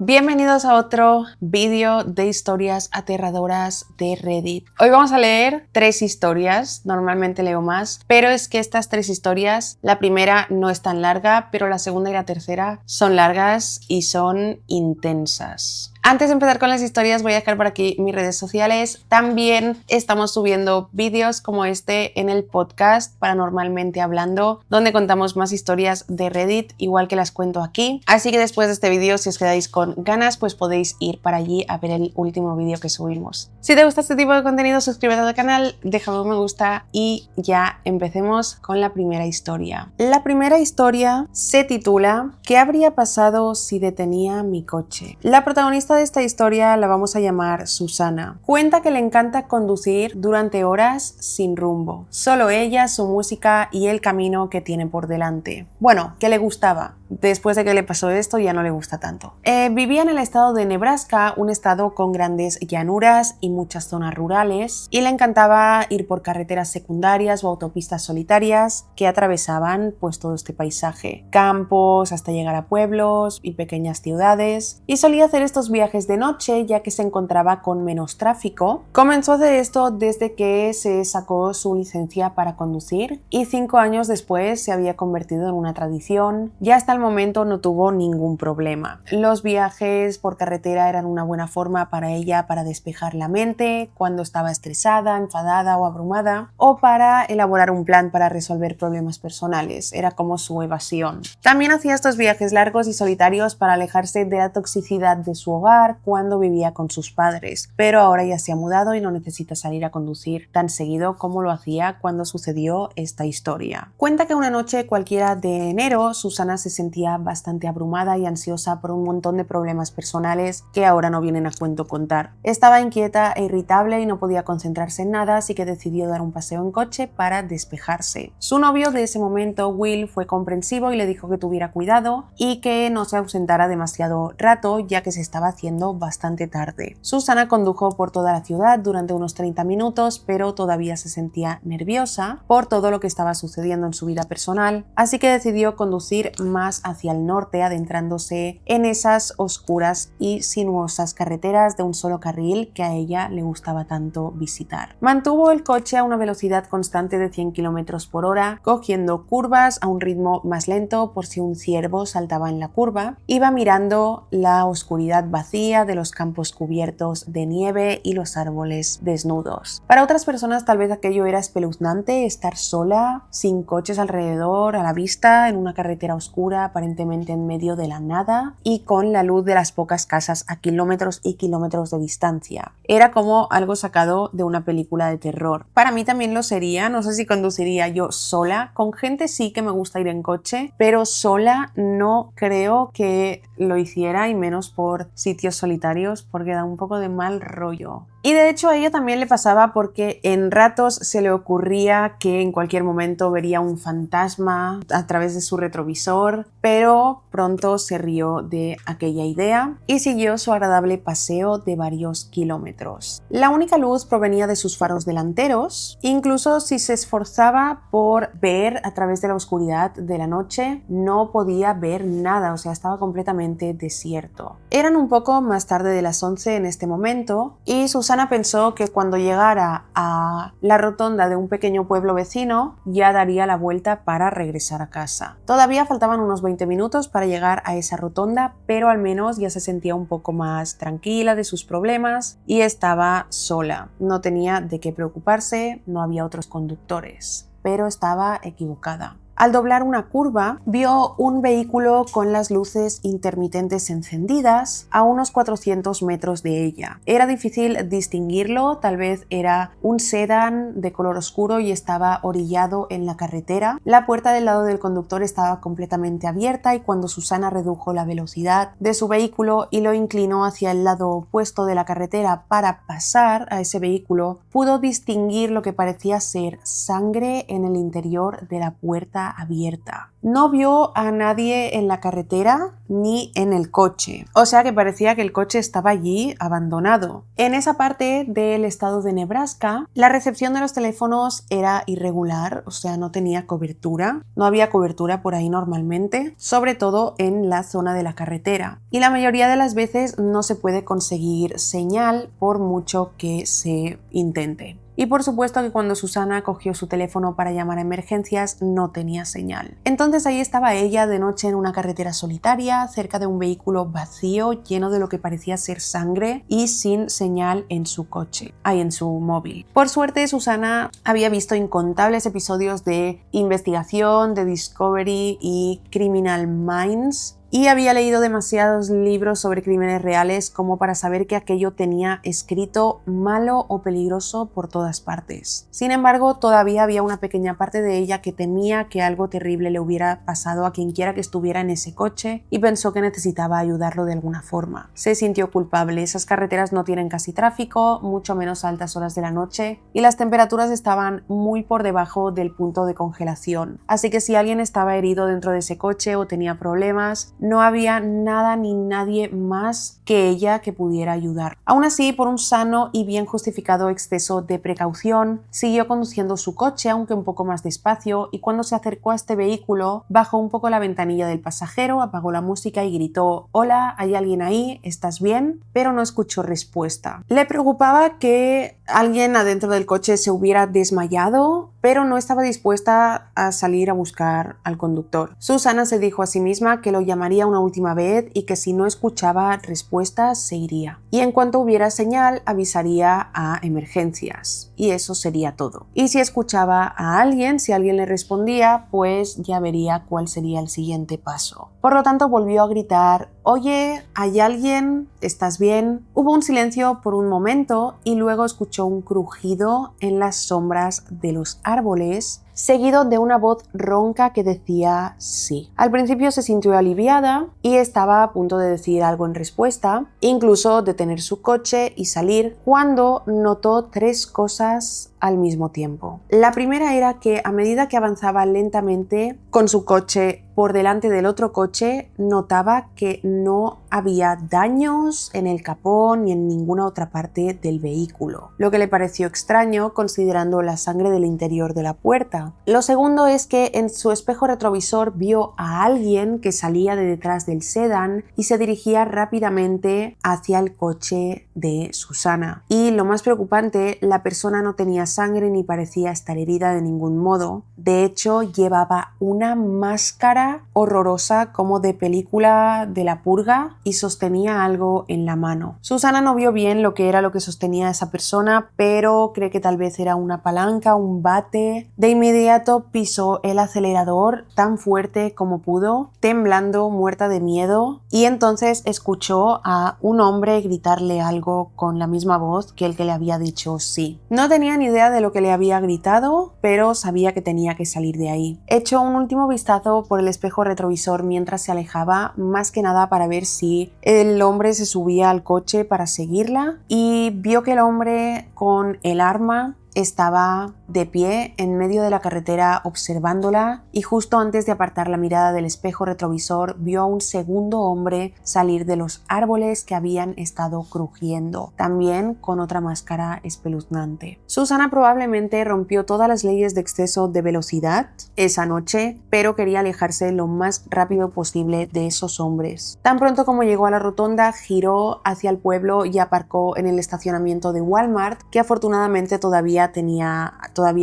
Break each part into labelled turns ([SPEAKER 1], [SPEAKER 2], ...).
[SPEAKER 1] Bienvenidos a otro vídeo de historias aterradoras de Reddit. Hoy vamos a leer 3 historias, normalmente leo más, pero es que estas 3 historias, la primera no es tan larga, pero la segunda y la tercera son largas y son intensas. Antes de empezar con las historias voy a dejar por aquí mis redes sociales. También estamos subiendo vídeos como este en el podcast Paranormalmente Hablando, donde contamos más historias de Reddit, igual que las cuento aquí. Así que después de este vídeo, si os quedáis con ganas, pues podéis ir para allí a ver el último vídeo que subimos. Si te gusta este tipo de contenido, suscríbete al canal, déjame un me gusta y ya empecemos con la primera historia. La primera historia se titula ¿Qué habría pasado si detenía mi coche? La protagonista de esta historia la vamos a llamar Susana. Cuenta que le encanta conducir durante horas sin rumbo. Solo ella, su música y el camino que tiene por delante. Bueno, que le gustaba. Después de que le pasó esto ya no le gusta tanto. Vivía en el estado de Nebraska, un estado con grandes llanuras y muchas zonas rurales, y le encantaba ir por carreteras secundarias o autopistas solitarias que atravesaban pues todo este paisaje. Campos hasta llegar a pueblos y pequeñas ciudades, y solía hacer estos viajes de noche ya que se encontraba con menos tráfico. Comenzó a hacer esto desde que se sacó su licencia para conducir y 5 años después se había convertido en una tradición. Ya hasta el momento no tuvo ningún problema. Los viajes por carretera eran una buena forma para ella para despejar la mente cuando estaba estresada, enfadada o abrumada, o para elaborar un plan para resolver problemas personales. Era como su evasión. También hacía estos viajes largos y solitarios para alejarse de la toxicidad de su hogar cuando vivía con sus padres, pero ahora ya se ha mudado y no necesita salir a conducir tan seguido como lo hacía cuando sucedió esta historia. Cuenta que una noche cualquiera de enero, Susana se sentía bastante abrumada y ansiosa por un montón de problemas personales que ahora no vienen a cuento contar. Estaba inquieta e irritable y no podía concentrarse en nada, así que decidió dar un paseo en coche para despejarse. Su novio de ese momento, Will, fue comprensivo y le dijo que tuviera cuidado y que no se ausentara demasiado rato, ya que se estaba haciendo bastante tarde. Susana condujo por toda la ciudad durante unos 30 minutos, pero todavía se sentía nerviosa por todo lo que estaba sucediendo en su vida personal, así que decidió conducir más hacia el norte, adentrándose en esas oscuras y sinuosas carreteras de un solo carril que a ella le gustaba tanto visitar. Mantuvo el coche a una velocidad constante de 100 km por hora, cogiendo curvas a un ritmo más lento por si un ciervo saltaba en la curva. Iba mirando la oscuridad vacía de los campos cubiertos de nieve y los árboles desnudos. Para otras personas tal vez aquello era espeluznante, estar sola, sin coches alrededor, a la vista, en una carretera oscura, aparentemente en medio de la nada y con la luz de las pocas casas a kilómetros y kilómetros de distancia. Era como algo sacado de una película de terror. Para mí también lo sería, no sé si conduciría yo sola. Con gente sí que me gusta ir en coche, pero sola no creo que lo hiciera, y menos por sitios solitarios, porque da un poco de mal rollo. Y de hecho a ella también le pasaba porque en ratos se le ocurría que en cualquier momento vería un fantasma a través de su retrovisor, pero pronto se rió de aquella idea y siguió su agradable paseo de varios kilómetros. La única luz provenía de sus faros delanteros. Incluso si se esforzaba por ver a través de la oscuridad de la noche, no podía ver nada, o sea, estaba completamente desierto. Eran un poco más tarde de las 11 en este momento y Susana pensó que cuando llegara a la rotonda de un pequeño pueblo vecino ya daría la vuelta para regresar a casa. Todavía faltaban unos 20 minutos para llegar a esa rotonda, pero al menos ya se sentía un poco más tranquila de sus problemas y estaba sola. No tenía de qué preocuparse, no había otros conductores, pero estaba equivocada. Al doblar una curva, vio un vehículo con las luces intermitentes encendidas a unos 400 metros de ella. Era difícil distinguirlo, tal vez era un sedán de color oscuro y estaba orillado en la carretera. La puerta del lado del conductor estaba completamente abierta y cuando Susana redujo la velocidad de su vehículo y lo inclinó hacia el lado opuesto de la carretera para pasar a ese vehículo, pudo distinguir lo que parecía ser sangre en el interior de la puerta carretera abierta. No vio a nadie en la carretera ni en el coche, o sea que parecía que el coche estaba allí abandonado. En esa parte del estado de Nebraska, la recepción de los teléfonos era irregular, o sea, no tenía cobertura, no había cobertura por ahí normalmente, sobre todo en la zona de la carretera. Y la mayoría de las veces no se puede conseguir señal por mucho que se intente. Y por supuesto que cuando Susana cogió su teléfono para llamar a emergencias no tenía señal. Entonces ahí estaba ella de noche en una carretera solitaria, cerca de un vehículo vacío, lleno de lo que parecía ser sangre y sin señal en su coche, en su móvil. Por suerte, Susana había visto incontables episodios de investigación, de Discovery y Criminal Minds, y había leído demasiados libros sobre crímenes reales como para saber que aquello tenía escrito malo o peligroso por todas partes. Sin embargo, todavía había una pequeña parte de ella que temía que algo terrible le hubiera pasado a quienquiera que estuviera en ese coche y pensó que necesitaba ayudarlo de alguna forma. Se sintió culpable. Esas carreteras no tienen casi tráfico, mucho menos a altas horas de la noche, y las temperaturas estaban muy por debajo del punto de congelación. Así que si alguien estaba herido dentro de ese coche o tenía problemas, no había nada ni nadie más que ella que pudiera ayudar. Aún así, por un sano y bien justificado exceso de precaución, siguió conduciendo su coche, aunque un poco más despacio, y cuando se acercó a este vehículo, bajó un poco la ventanilla del pasajero, apagó la música y gritó: «Hola, ¿hay alguien ahí? ¿Estás bien?», pero no escuchó respuesta. Le preocupaba que alguien adentro del coche se hubiera desmayado, pero no estaba dispuesta a salir a buscar al conductor. Susana se dijo a sí misma que lo llamaría una última vez y que si no escuchaba respuestas se iría. Y en cuanto hubiera señal avisaría a emergencias. Y eso sería todo. Y si escuchaba a alguien, si alguien le respondía, pues ya vería cuál sería el siguiente paso. Por lo tanto volvió a gritar: «Oye, ¿hay alguien? ¿Estás bien?». Hubo un silencio por un momento y luego escuchó un crujido en las sombras de los árboles, seguido de una voz ronca que decía sí. Al principio se sintió aliviada y estaba a punto de decir algo en respuesta, incluso detener su coche y salir, cuando notó tres cosas al mismo tiempo. La primera era que a medida que avanzaba lentamente con su coche por delante del otro coche, notaba que no había daños en el capó ni en ninguna otra parte del vehículo, lo que le pareció extraño considerando la sangre del interior de la puerta. Lo segundo es que en su espejo retrovisor vio a alguien que salía de detrás del sedán y se dirigía rápidamente hacia el coche de Susana. Y lo más preocupante, la persona no tenía sangre ni parecía estar herida de ningún modo. De hecho, llevaba una máscara horrorosa como de película de la purga y sostenía algo en la mano. Susana no vio bien lo que era lo que sostenía esa persona, pero cree que tal vez era una palanca, un bate. De inmediato pisó el acelerador tan fuerte como pudo, temblando, muerta de miedo, y entonces escuchó a un hombre gritarle algo con la misma voz que el que le había dicho sí. No tenía ni idea de lo que le había gritado, pero sabía que tenía que salir de ahí. Echó un último vistazo por el espejo retrovisor mientras se alejaba, más que nada para ver si el hombre se subía al coche para seguirla, y vio que el hombre con el arma estaba de pie en medio de la carretera observándola, y justo antes de apartar la mirada del espejo retrovisor vio a un segundo hombre salir de los árboles que habían estado crujiendo, también con otra máscara espeluznante. Susana probablemente rompió todas las leyes de exceso de velocidad esa noche, pero quería alejarse lo más rápido posible de esos hombres. Tan pronto como llegó a la rotonda, giró hacia el pueblo y aparcó en el estacionamiento de Walmart, que afortunadamente todavía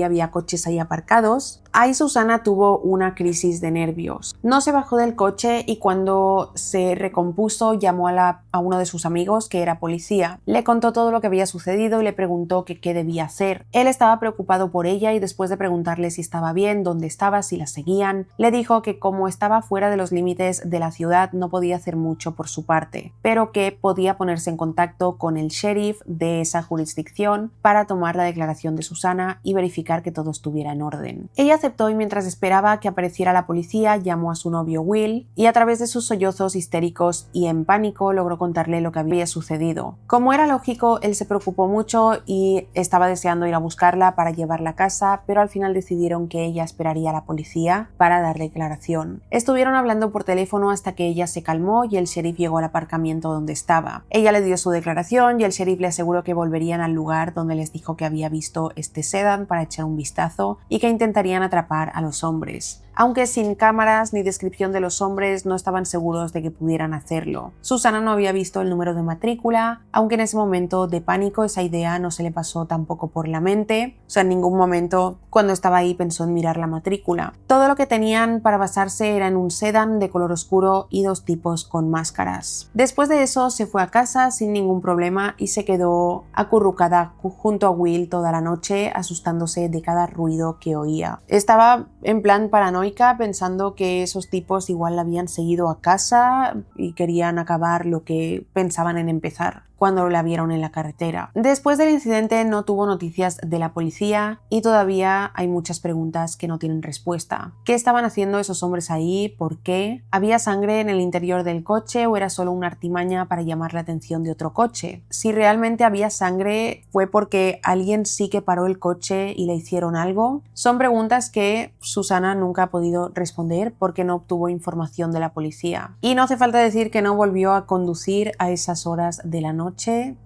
[SPEAKER 1] había coches ahí aparcados. Ahí Susana tuvo una crisis de nervios. No se bajó del coche y cuando se recompuso llamó a uno de sus amigos, que era policía. Le contó todo lo que había sucedido y le preguntó que qué debía hacer. Él estaba preocupado por ella y después de preguntarle si estaba bien, dónde estaba, si la seguían, le dijo que como estaba fuera de los límites de la ciudad no podía hacer mucho por su parte, pero que podía ponerse en contacto con el sheriff de esa jurisdicción para tomar la declaración de Susana y verificar que todo estuviera en orden. Ella aceptó y mientras esperaba que apareciera la policía llamó a su novio Will y a través de sus sollozos histéricos y en pánico logró contarle lo que había sucedido. Como era lógico, él se preocupó mucho y estaba deseando ir a buscarla para llevarla a casa, pero al final decidieron que ella esperaría a la policía para dar declaración. Estuvieron hablando por teléfono hasta que ella se calmó y el sheriff llegó al aparcamiento donde estaba. Ella le dio su declaración y el sheriff le aseguró que volverían al lugar donde les dijo que había visto este sedán para echar un vistazo y que intentarían atrapar a los hombres. Aunque sin cámaras ni descripción de los hombres no estaban seguros de que pudieran hacerlo. Susana no había visto el número de matrícula, aunque en ese momento de pánico esa idea no se le pasó tampoco por la mente. O sea, en ningún momento cuando estaba ahí pensó en mirar la matrícula. Todo lo que tenían para basarse era en un sedán de color oscuro y 2 tipos con máscaras. Después de eso se fue a casa sin ningún problema y se quedó acurrucada junto a Will toda la noche asustándose de cada ruido que oía. Estaba en plan paranoica pensando que esos tipos igual la habían seguido a casa y querían acabar lo que pensaban en empezar cuando la vieron en la carretera. Después del incidente no tuvo noticias de la policía y todavía hay muchas preguntas que no tienen respuesta. ¿Qué estaban haciendo esos hombres ahí? ¿Por qué? ¿Había sangre en el interior del coche o era solo una artimaña para llamar la atención de otro coche? Si realmente había sangre, ¿fue porque alguien sí que paró el coche y le hicieron algo? Son preguntas que Susana nunca ha podido responder porque no obtuvo información de la policía. Y no hace falta decir que no volvió a conducir a esas horas de la noche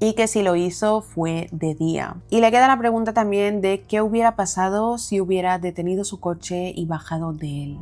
[SPEAKER 1] y que si lo hizo fue de día. Y le queda la pregunta también de qué hubiera pasado si hubiera detenido su coche y bajado de él.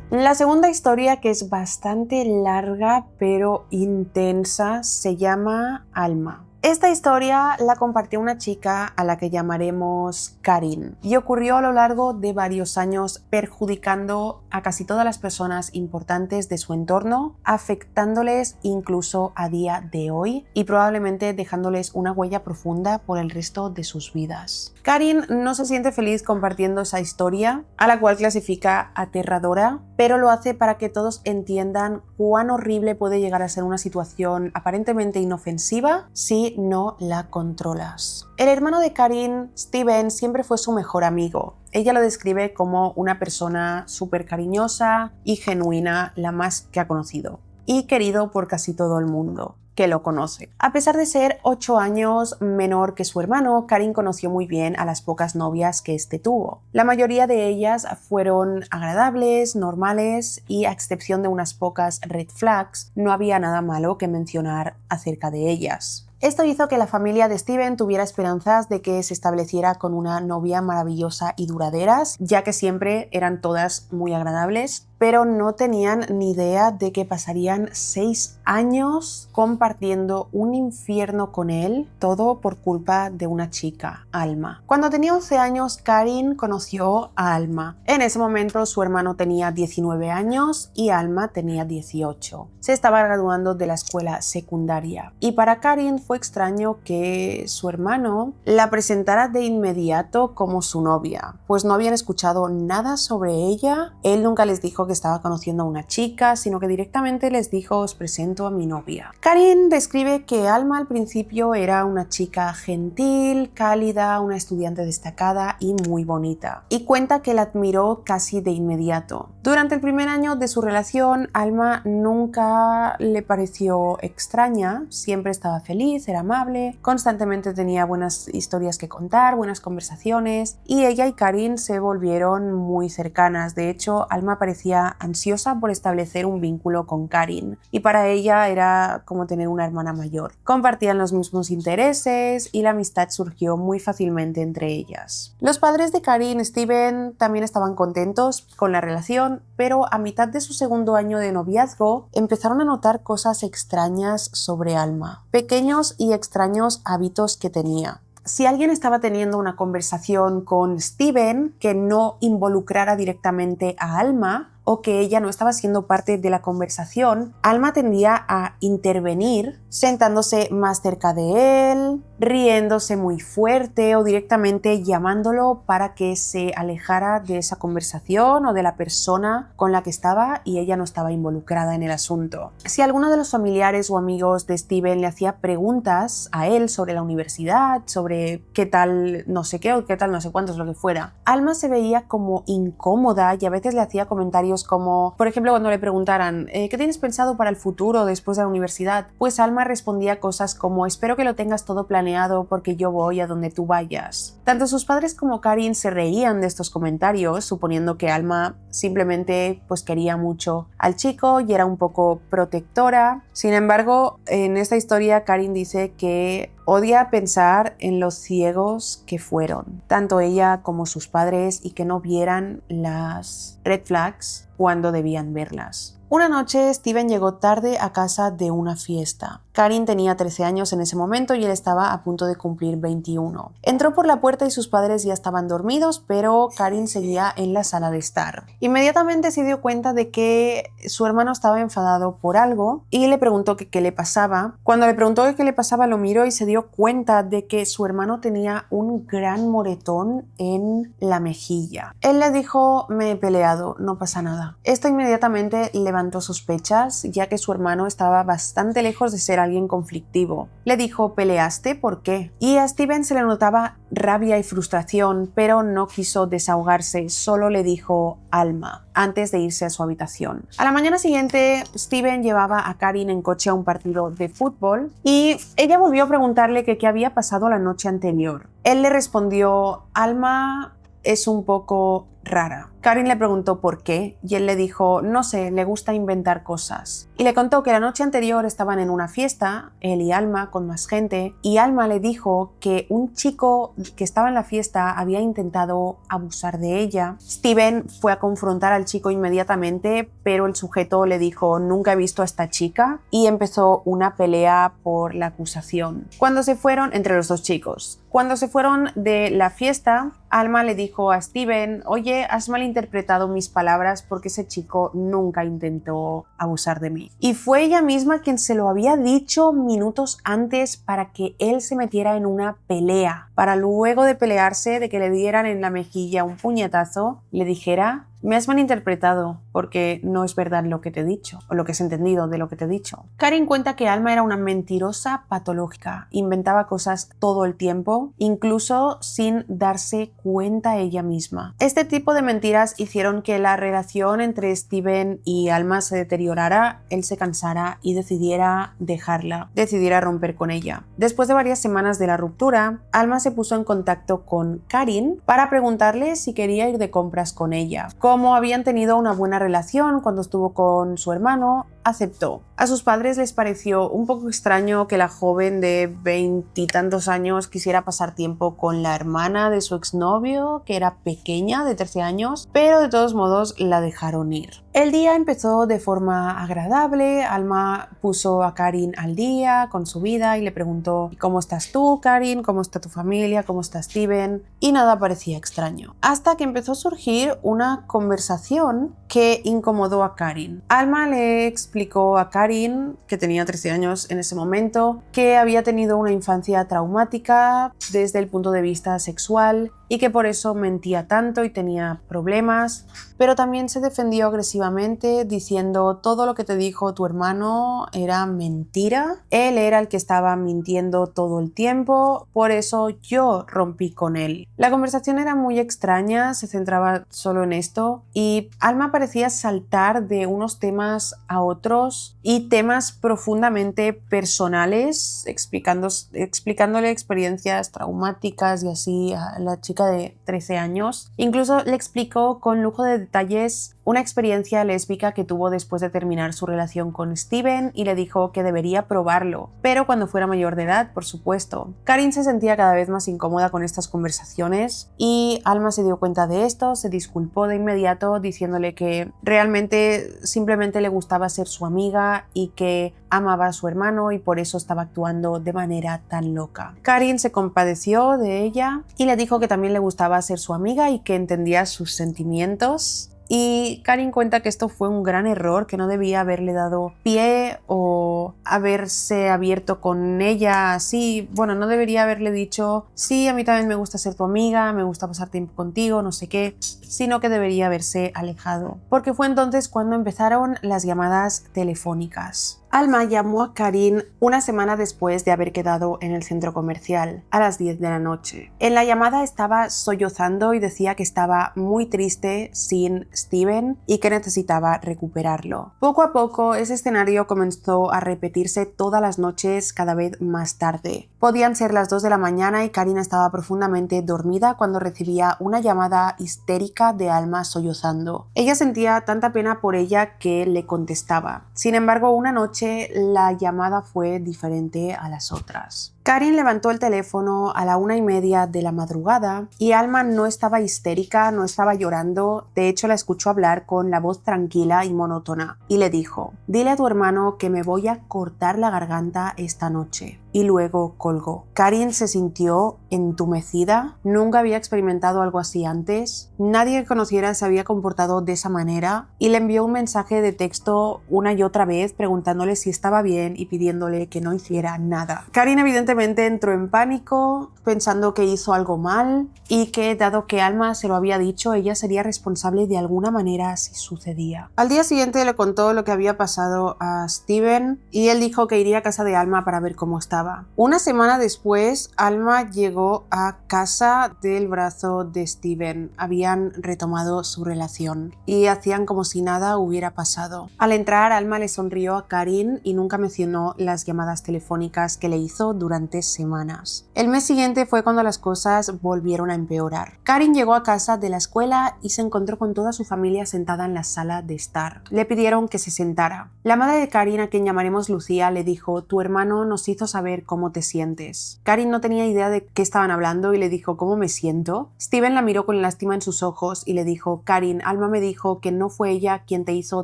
[SPEAKER 1] La segunda historia, que es bastante larga pero intensa, se llama Alma. Esta historia la compartió una chica a la que llamaremos Karin y ocurrió a lo largo de varios años perjudicando a casi todas las personas importantes de su entorno, afectándoles incluso a día de hoy y probablemente dejándoles una huella profunda por el resto de sus vidas. Karin no se siente feliz compartiendo esa historia, a la cual clasifica aterradora, pero lo hace para que todos entiendan cuán horrible puede llegar a ser una situación aparentemente inofensiva si no la controlas. El hermano de Karin, Steven, siempre fue su mejor amigo. Ella lo describe como una persona súper cariñosa y genuina, la más que ha conocido, y querido por casi todo el mundo que lo conoce. A pesar de ser 8 años menor que su hermano, Karin conoció muy bien a las pocas novias que este tuvo. La mayoría de ellas fueron agradables, normales y a excepción de unas pocas red flags, no había nada malo que mencionar acerca de ellas. Esto hizo que la familia de Steven tuviera esperanzas de que se estableciera con una novia maravillosa y duraderas, ya que siempre eran todas muy agradables, pero no tenían ni idea de que pasarían 6 años compartiendo un infierno con él, todo por culpa de una chica, Alma. Cuando tenía 11 años, Karin conoció a Alma. En ese momento su hermano tenía 19 años y Alma tenía 18. Se estaba graduando de la escuela secundaria y para Karin fue extraño que su hermano la presentara de inmediato como su novia, pues no habían escuchado nada sobre ella. Él nunca les dijo que estaba conociendo a una chica, sino que directamente les dijo: os presento a mi novia. Karin describe que Alma al principio era una chica gentil, cálida, una estudiante destacada y muy bonita, y cuenta que la admiró casi de inmediato. Durante el primer año de su relación, Alma nunca le pareció extraña, siempre estaba feliz, era amable, constantemente tenía buenas historias que contar, buenas conversaciones, y ella y Karin se volvieron muy cercanas. De hecho, Alma parecía ansiosa por establecer un vínculo con Karin, y para ella era como tener una hermana mayor. Compartían los mismos intereses y la amistad surgió muy fácilmente entre ellas. Los padres de Karin, Steven, también estaban contentos con la relación, pero a mitad de su segundo año de noviazgo empezaron a notar cosas extrañas sobre Alma, pequeños y extraños hábitos que tenía. Si alguien estaba teniendo una conversación con Steven que no involucrara directamente a Alma, o que ella no estaba siendo parte de la conversación, Alma tendía a intervenir sentándose más cerca de él, riéndose muy fuerte o directamente llamándolo para que se alejara de esa conversación o de la persona con la que estaba y ella no estaba involucrada en el asunto. Si alguno de los familiares o amigos de Steven le hacía preguntas a él sobre la universidad, sobre qué tal no sé qué o qué tal no sé cuántos, lo que fuera, Alma se veía como incómoda y a veces le hacía comentarios como, por ejemplo, cuando le preguntaran ¿qué tienes pensado para el futuro después de la universidad? Pues Alma respondía cosas como espero que lo tengas todo planeado porque yo voy a donde tú vayas. Tanto sus padres como Karin se reían de estos comentarios, suponiendo que Alma simplemente pues quería mucho al chico y era un poco protectora. Sin embargo, en esta historia Karin dice que odia pensar en los ciegos que fueron, tanto ella como sus padres, y que no vieran las red flags cuando debían verlas. Una noche Steven llegó tarde a casa de una fiesta. Karin tenía 13 años en ese momento y él estaba a punto de cumplir 21. Entró por la puerta y sus padres ya estaban dormidos, pero Karin seguía en la sala de estar. Inmediatamente se dio cuenta de que su hermano estaba enfadado por algo y le preguntó que qué le pasaba. Cuando le preguntó qué le pasaba, lo miró y se dio cuenta de que su hermano tenía un gran moretón en la mejilla. Él le dijo: me he peleado, no pasa nada. Esto inmediatamente levantó sospechas, ya que su hermano estaba bastante lejos de ser alguien conflictivo. Le dijo: ¿peleaste? ¿Por qué? Y a Steven se le notaba rabia y frustración, pero no quiso desahogarse, solo le dijo Alma antes de irse a su habitación. A la mañana siguiente, Steven llevaba a Karin en coche a un partido de fútbol y ella volvió a preguntarle que qué había pasado la noche anterior. Él le respondió: Alma es un poco rara. Karin le preguntó por qué y él le dijo: no sé, le gusta inventar cosas. Y le contó que la noche anterior estaban en una fiesta, él y Alma, con más gente, y Alma le dijo que un chico que estaba en la fiesta había intentado abusar de ella. Steven fue a confrontar al chico inmediatamente, pero el sujeto le dijo: nunca he visto a esta chica, y empezó una pelea por la acusación. Cuando se fueron, entre los dos chicos, cuando se fueron de la fiesta, Alma le dijo a Steven: oye, has malinterpretado mis palabras porque ese chico nunca intentó abusar de mí. Y fue ella misma quien se lo había dicho minutos antes para que él se metiera en una pelea, para luego de pelearse, de que le dieran en la mejilla un puñetazo, le dijera: me has malinterpretado porque no es verdad lo que te he dicho, o lo que has entendido de lo que te he dicho. Karin cuenta que Alma era una mentirosa patológica, inventaba cosas todo el tiempo, incluso sin darse cuenta ella misma. Este tipo de mentiras hicieron que la relación entre Steven y Alma se deteriorara, él se cansara y decidiera dejarla, decidiera romper con ella. Después de varias semanas de la ruptura, Alma se puso en contacto con Karin para preguntarle si quería ir de compras con ella. Como habían tenido una buena relación cuando estuvo con su hermano, aceptó. A sus padres les pareció un poco extraño que la joven de 20 y tantos años quisiera pasar tiempo con la hermana de su exnovio, que era pequeña, de 13 años, pero de todos modos la dejaron ir. El día empezó de forma agradable. Alma puso a Karin al día con su vida y le preguntó: ¿cómo estás tú, Karin? ¿Cómo está tu familia? ¿Cómo está Steven? Y nada parecía extraño. Hasta que empezó a surgir una conversación que incomodó a Karin. Alma le explicó a Karin, que tenía 13 años en ese momento, que había tenido una infancia traumática desde el punto de vista sexual y que por eso mentía tanto y tenía problemas, pero también se defendió agresivamente diciendo: todo lo que te dijo tu hermano era mentira, él era el que estaba mintiendo todo el tiempo, por eso yo rompí con él. La conversación era muy extraña, se centraba solo en esto y Alma parecía saltar de unos temas a otros y temas profundamente personales, explicándole experiencias traumáticas y así a la chica de 13 años. Incluso le explicó con lujo de detalles una experiencia lésbica que tuvo después de terminar su relación con Steven y le dijo que debería probarlo, pero cuando fuera mayor de edad, por supuesto. Karin se sentía cada vez más incómoda con estas conversaciones y Alma se dio cuenta de esto, se disculpó de inmediato diciéndole que realmente simplemente le gustaba ser su amiga y que amaba a su hermano y por eso estaba actuando de manera tan loca. Karin se compadeció de ella y le dijo que también le gustaba ser su amiga y que entendía sus sentimientos. Y Karin cuenta que esto fue un gran error, que no debía haberle dado pie o haberse abierto con ella así. Bueno, no debería haberle dicho, sí, a mí también me gusta ser tu amiga, me gusta pasar tiempo contigo, no sé qué, sino que debería haberse alejado. Porque fue entonces cuando empezaron las llamadas telefónicas. Alma llamó a Karin una semana después de haber quedado en el centro comercial, a las 10 de la noche. En la llamada estaba sollozando y decía que estaba muy triste sin Steven y que necesitaba recuperarlo. Poco a poco, ese escenario comenzó a repetirse todas las noches, cada vez más tarde. Podían ser las 2 de la mañana y Karin estaba profundamente dormida cuando recibía una llamada histérica de Alma sollozando. Ella sentía tanta pena por ella que le contestaba. Sin embargo, una noche la llamada fue diferente a las otras. Karin levantó el teléfono a la 1:30 de la madrugada y Alma no estaba histérica, no estaba llorando, de hecho la escuchó hablar con la voz tranquila y monótona y le dijo: dile a tu hermano que me voy a cortar la garganta esta noche. Y luego colgó. Karin se sintió entumecida, nunca había experimentado algo así antes, nadie que conociera se había comportado de esa manera y le envió un mensaje de texto una y otra vez preguntándole si estaba bien y pidiéndole que no hiciera nada. Karin evidentemente entró en pánico, pensando que hizo algo mal y que, dado que Alma se lo había dicho, ella sería responsable de alguna manera si sucedía. Al día siguiente le contó lo que había pasado a Steven y él dijo que iría a casa de Alma para ver cómo estaba. Una semana después, Alma llegó a casa del brazo de Steven. Habían retomado su relación y hacían como si nada hubiera pasado. Al entrar, Alma le sonrió a Karin y nunca mencionó las llamadas telefónicas que le hizo durante semanas. El mes siguiente fue cuando las cosas volvieron a empeorar. Karin llegó a casa de la escuela y se encontró con toda su familia sentada en la sala de estar. Le pidieron que se sentara. La madre de Karin, a quien llamaremos Lucía, le dijo: tu hermano nos hizo saber cómo te sientes. Karin no tenía idea de qué estaban hablando y le dijo: ¿cómo me siento? Steven la miró con lástima en sus ojos y le dijo: Karin, Alma me dijo que no fue ella quien te hizo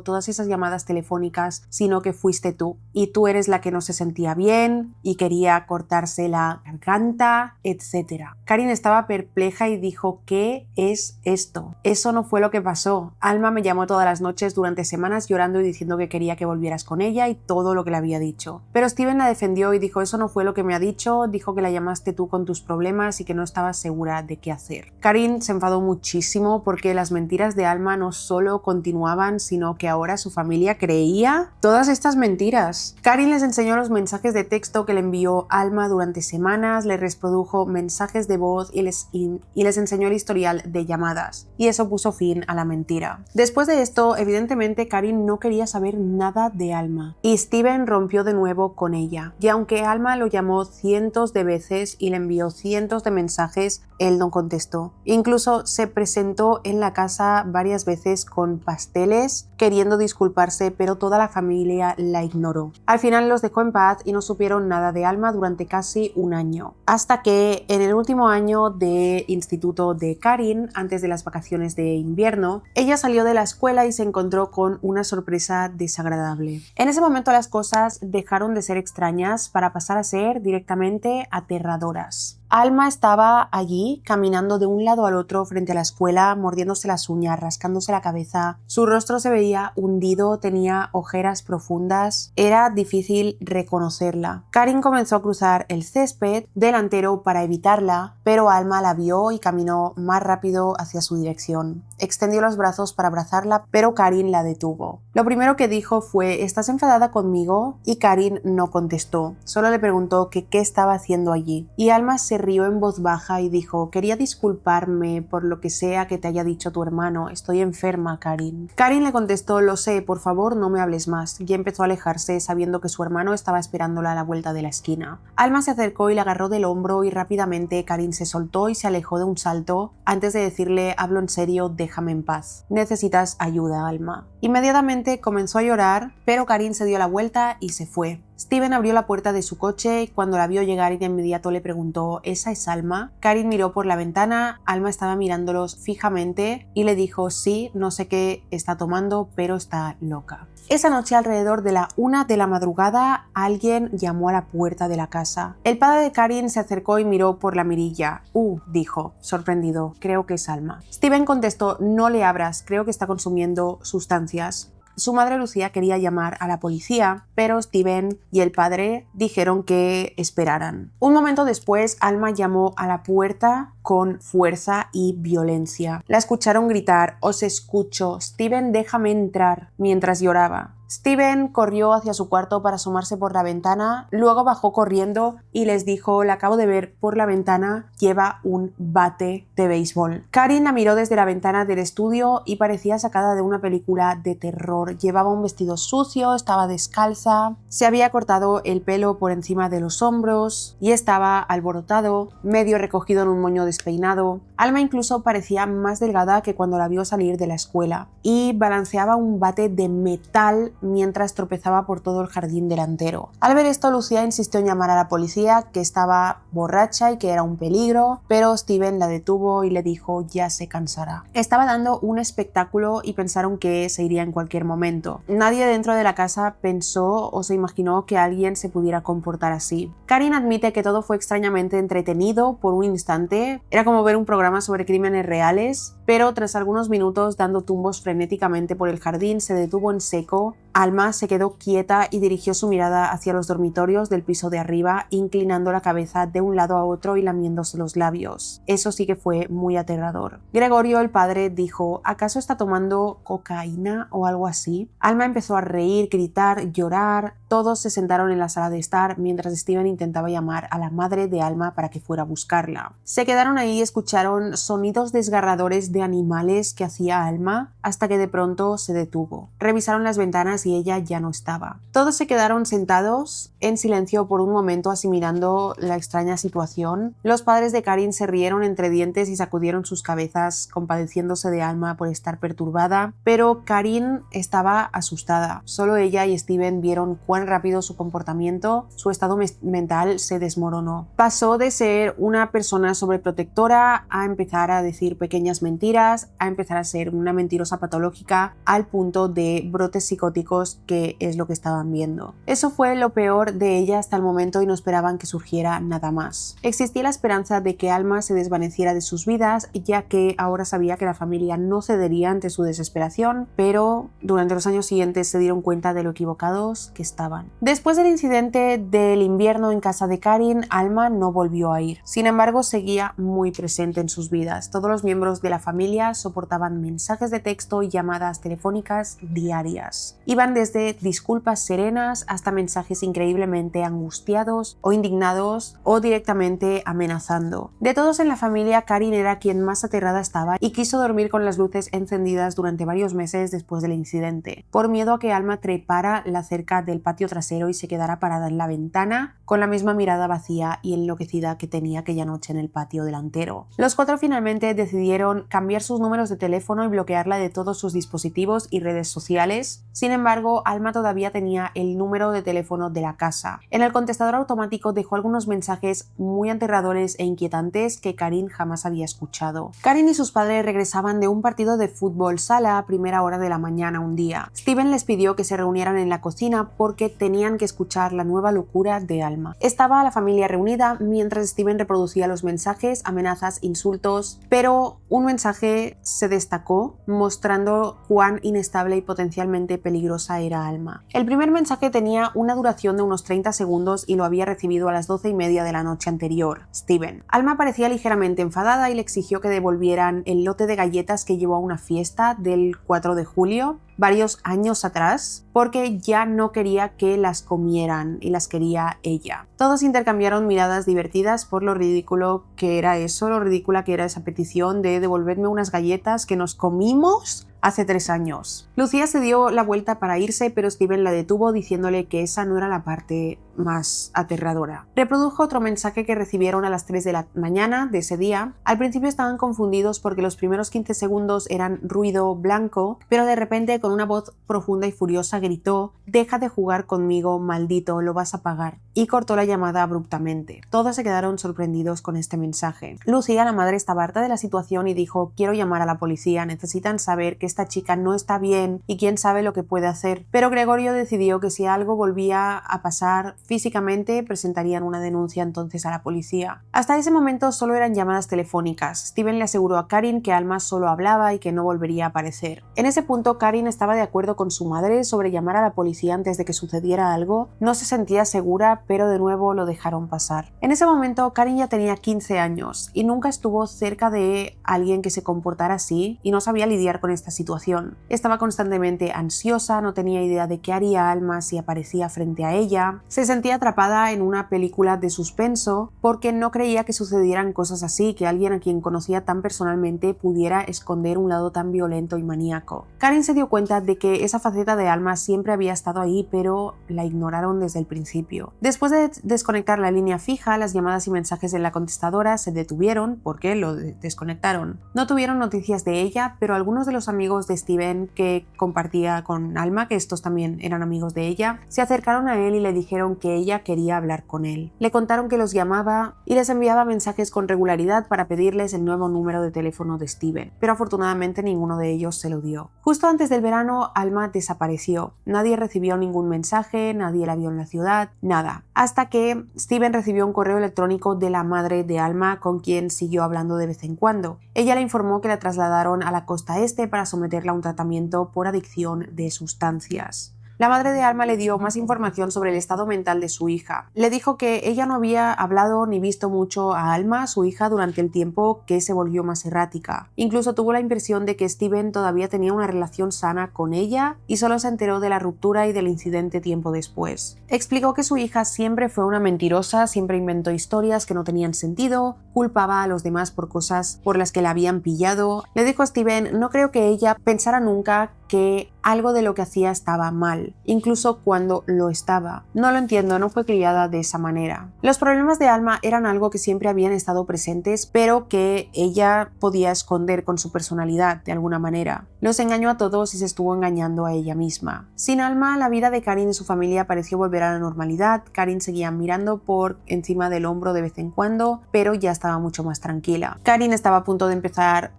[SPEAKER 1] todas esas llamadas telefónicas, sino que fuiste tú. Y tú eres la que no se sentía bien y quería cortarse la garganta, etc. Karin estaba perpleja y dijo: ¿qué es esto? Eso no fue lo que pasó. Alma me llamó todas las noches durante semanas llorando y diciendo que quería que volvieras con ella y todo lo que le había dicho. Pero Steven la defendió y dijo: eso no fue lo que me ha dicho, dijo que la llamaste tú con tus problemas y que no estabas segura de qué hacer. Karin se enfadó muchísimo porque las mentiras de Alma no solo continuaban, sino que ahora su familia creía todas estas mentiras. Karin les enseñó los mensajes de texto que le envió Alma durante semanas, le reprodujo mensajes de voz y les enseñó el historial de llamadas. Y eso puso fin a la mentira. Después de esto, evidentemente Karin no quería saber nada de Alma. Y Steven rompió de nuevo con ella. Y aunque Alma lo llamó cientos de veces y le envió cientos de mensajes, él no contestó. Incluso se presentó en la casa varias veces con pasteles, queriendo disculparse, pero toda la familia la ignoró. Al final los dejó en paz y no supieron nada de Alma durante casi un año. Hasta que en el último año de instituto de Karin, antes de las vacaciones de invierno, ella salió de la escuela y se encontró con una sorpresa desagradable. En ese momento las cosas dejaron de ser extrañas para pasar a ser directamente aterradoras. Alma estaba allí, caminando de un lado al otro frente a la escuela, mordiéndose las uñas, rascándose la cabeza. Su rostro se veía hundido, tenía ojeras profundas. Era difícil reconocerla. Karin comenzó a cruzar el césped delantero para evitarla, pero Alma la vio y caminó más rápido hacia su dirección. Extendió los brazos para abrazarla, pero Karin la detuvo. Lo primero que dijo fue: ¿estás enfadada conmigo? Y Karin no contestó. Solo le preguntó que qué estaba haciendo allí. Y Alma se rió en voz baja y dijo: quería disculparme por lo que sea que te haya dicho tu hermano. Estoy enferma, Karin. Karin le contestó: lo sé, por favor no me hables más. Y empezó a alejarse, sabiendo que su hermano estaba esperándola a la vuelta de la esquina. Alma se acercó y le agarró del hombro y rápidamente Karin se soltó y se alejó de un salto antes de decirle: hablo en serio, déjame en paz. Necesitas ayuda, Alma. Inmediatamente comenzó a llorar, pero Karin se dio la vuelta y se fue. Steven abrió la puerta de su coche y cuando la vio llegar y de inmediato le preguntó ¿esa es Alma? Karin miró por la ventana, Alma estaba mirándolos fijamente y le dijo sí, no sé qué está tomando, pero está loca. Esa noche, alrededor de la 1 de la madrugada, alguien llamó a la puerta de la casa. El padre de Karin se acercó y miró por la mirilla. Dijo, sorprendido, creo que es Alma. Steven contestó, no le abras, creo que está consumiendo sustancias. Su madre Lucía quería llamar a la policía, pero Steven y el padre dijeron que esperaran. Un momento después, Alma llamó a la puerta con fuerza y violencia. La escucharon gritar, os escucho, Steven, déjame entrar, mientras lloraba. Steven corrió hacia su cuarto para asomarse por la ventana, luego bajó corriendo y les dijo, la acabo de ver por la ventana, lleva un bate de béisbol. Karin la miró desde la ventana del estudio y parecía sacada de una película de terror. Llevaba un vestido sucio, estaba descalza, se había cortado el pelo por encima de los hombros y estaba alborotado, medio recogido en un moño despeinado. Alma incluso parecía más delgada que cuando la vio salir de la escuela y balanceaba un bate de metal mientras tropezaba por todo el jardín delantero. Al ver esto, Lucía insistió en llamar a la policía, que estaba borracha y que era un peligro, pero Steven la detuvo y le dijo ya se cansará. Estaba dando un espectáculo y pensaron que se iría en cualquier momento. Nadie dentro de la casa pensó o se imaginó que alguien se pudiera comportar así. Karin admite que todo fue extrañamente entretenido por un instante, era como ver un programa sobre crímenes reales, pero tras algunos minutos dando tumbos frenéticamente por el jardín se detuvo en seco. Alma se quedó quieta y dirigió su mirada hacia los dormitorios del piso de arriba, inclinando la cabeza de un lado a otro y lamiéndose los labios. Eso sí que fue muy aterrador. Gregorio, el padre, dijo, ¿acaso está tomando cocaína o algo así? Alma empezó a reír, gritar, llorar. Todos se sentaron en la sala de estar mientras Steven intentaba llamar a la madre de Alma para que fuera a buscarla. Se quedaron ahí y escucharon sonidos desgarradores de animales que hacía Alma hasta que de pronto se detuvo. Revisaron las ventanas y ella ya no estaba. Todos se quedaron sentados en silencio por un momento asimilando la extraña situación. Los padres de Karin se rieron entre dientes y sacudieron sus cabezas compadeciéndose de Alma por estar perturbada, pero Karin estaba asustada. Solo ella y Steven vieron cuán rápido su comportamiento, su estado mental se desmoronó. Pasó de ser una persona sobreprotectora a empezar a decir pequeñas mentiras, a empezar a ser una mentirosa patológica al punto de brotes psicóticos, que es lo que estaban viendo. Eso fue lo peor de ella hasta el momento y no esperaban que surgiera nada más. Existía la esperanza de que Alma se desvaneciera de sus vidas, ya que ahora sabía que la familia no cedería ante su desesperación, pero durante los años siguientes se dieron cuenta de lo equivocados que estaban. Después del incidente del invierno en casa de Karin, Alma no volvió a ir. Sin embargo, seguía muy presente en sus vidas. Todos los miembros de la familia soportaban mensajes de texto y llamadas telefónicas diarias. Iban desde disculpas serenas hasta mensajes increíblemente angustiados o indignados o directamente amenazando. De todos en la familia, Karin era quien más aterrada estaba y quiso dormir con las luces encendidas durante varios meses después del incidente, por miedo a que Alma trepara la cerca del patio trasero y se quedara parada en la ventana con la misma mirada vacía y enloquecida que tenía aquella noche en el patio delantero. Los cuatro finalmente decidieron cambiar sus números de teléfono y bloquearla de todos sus dispositivos y redes sociales. Sin embargo, Alma todavía tenía el número de teléfono de la casa. En el contestador automático dejó algunos mensajes muy aterradores e inquietantes que Karin jamás había escuchado. Karin y sus padres regresaban de un partido de fútbol sala a primera hora de la mañana un día. Steven les pidió que se reunieran en la cocina porque tenían que escuchar la nueva locura de Alma. Estaba la familia reunida mientras Steven reproducía los mensajes, amenazas, insultos, pero un mensaje se destacó mostrando cuán inestable y potencialmente peligrosa era Alma. El primer mensaje tenía una duración de unos 30 segundos y lo había recibido a las 12:30 de la noche anterior. Steven. Alma parecía ligeramente enfadada y le exigió que devolvieran el lote de galletas que llevó a una fiesta del 4 de julio varios años atrás, porque ya no quería que las comieran y las quería ella. Todos intercambiaron miradas divertidas por lo ridículo que era eso, lo ridícula que era esa petición de devolverme unas galletas que nos comimos hace 3 años. Lucía se dio la vuelta para irse, pero Steven la detuvo diciéndole que esa no era la parte más aterradora. Reprodujo otro mensaje que recibieron a las 3 de la mañana de ese día. Al principio estaban confundidos porque los primeros 15 segundos eran ruido blanco, pero de repente con una voz profunda y furiosa gritó: «Deja de jugar conmigo, maldito, lo vas a pagar», y cortó la llamada abruptamente. Todos se quedaron sorprendidos con este mensaje. Lucía, la madre, estaba harta de la situación y dijo: «Quiero llamar a la policía, necesitan saber que esta chica no está bien y quién sabe lo que puede hacer». Pero Gregorio decidió que si algo volvía a pasar físicamente, presentarían una denuncia entonces a la policía. Hasta ese momento solo eran llamadas telefónicas. Steven le aseguró a Karin que Alma solo hablaba y que no volvería a aparecer. En ese punto, Karin estaba de acuerdo con su madre sobre llamar a la policía antes de que sucediera algo. No se sentía segura, pero de nuevo lo dejaron pasar. En ese momento, Karin ya tenía 15 años y nunca estuvo cerca de alguien que se comportara así y no sabía lidiar con esta situación. Estaba constantemente ansiosa, no tenía idea de qué haría Alma si aparecía frente a ella. Se sentía atrapada en una película de suspenso porque no creía que sucedieran cosas así, que alguien a quien conocía tan personalmente pudiera esconder un lado tan violento y maníaco. Karin se dio cuenta de que esa faceta de Alma siempre había estado ahí, pero la ignoraron desde el principio. Después de desconectar la línea fija, las llamadas y mensajes en la contestadora se detuvieron porque lo desconectaron. No tuvieron noticias de ella, pero algunos de los amigos de Steven que compartía con Alma, que estos también eran amigos de ella, se acercaron a él y le dijeron que ella quería hablar con él. Le contaron que los llamaba y les enviaba mensajes con regularidad para pedirles el nuevo número de teléfono de Steven, pero afortunadamente ninguno de ellos se lo dio. Justo antes del verano, Alma desapareció. Nadie recibió ningún mensaje, nadie la vio en la ciudad, nada. Hasta que Steven recibió un correo electrónico de la madre de Alma, con quien siguió hablando de vez en cuando. Ella le informó que la trasladaron a la costa este para someterla a un tratamiento por adicción de sustancias. La madre de Alma le dio más información sobre el estado mental de su hija. Le dijo que ella no había hablado ni visto mucho a Alma, su hija, durante el tiempo que se volvió más errática. Incluso tuvo la impresión de que Steven todavía tenía una relación sana con ella y solo se enteró de la ruptura y del incidente tiempo después. Explicó que su hija siempre fue una mentirosa, siempre inventó historias que no tenían sentido, culpaba a los demás por cosas por las que la habían pillado. Le dijo a Steven: «No creo que ella pensara nunca que algo de lo que hacía estaba mal, incluso cuando lo estaba. No lo entiendo, no fue criada de esa manera». Los problemas de Alma eran algo que siempre habían estado presentes, pero que ella podía esconder con su personalidad de alguna manera. Los engañó a todos y se estuvo engañando a ella misma. Sin Alma, la vida de Karin y su familia pareció volver a la normalidad. Karin seguía mirando por encima del hombro de vez en cuando, pero ya estaba mucho más tranquila. Karin estaba a punto de empezar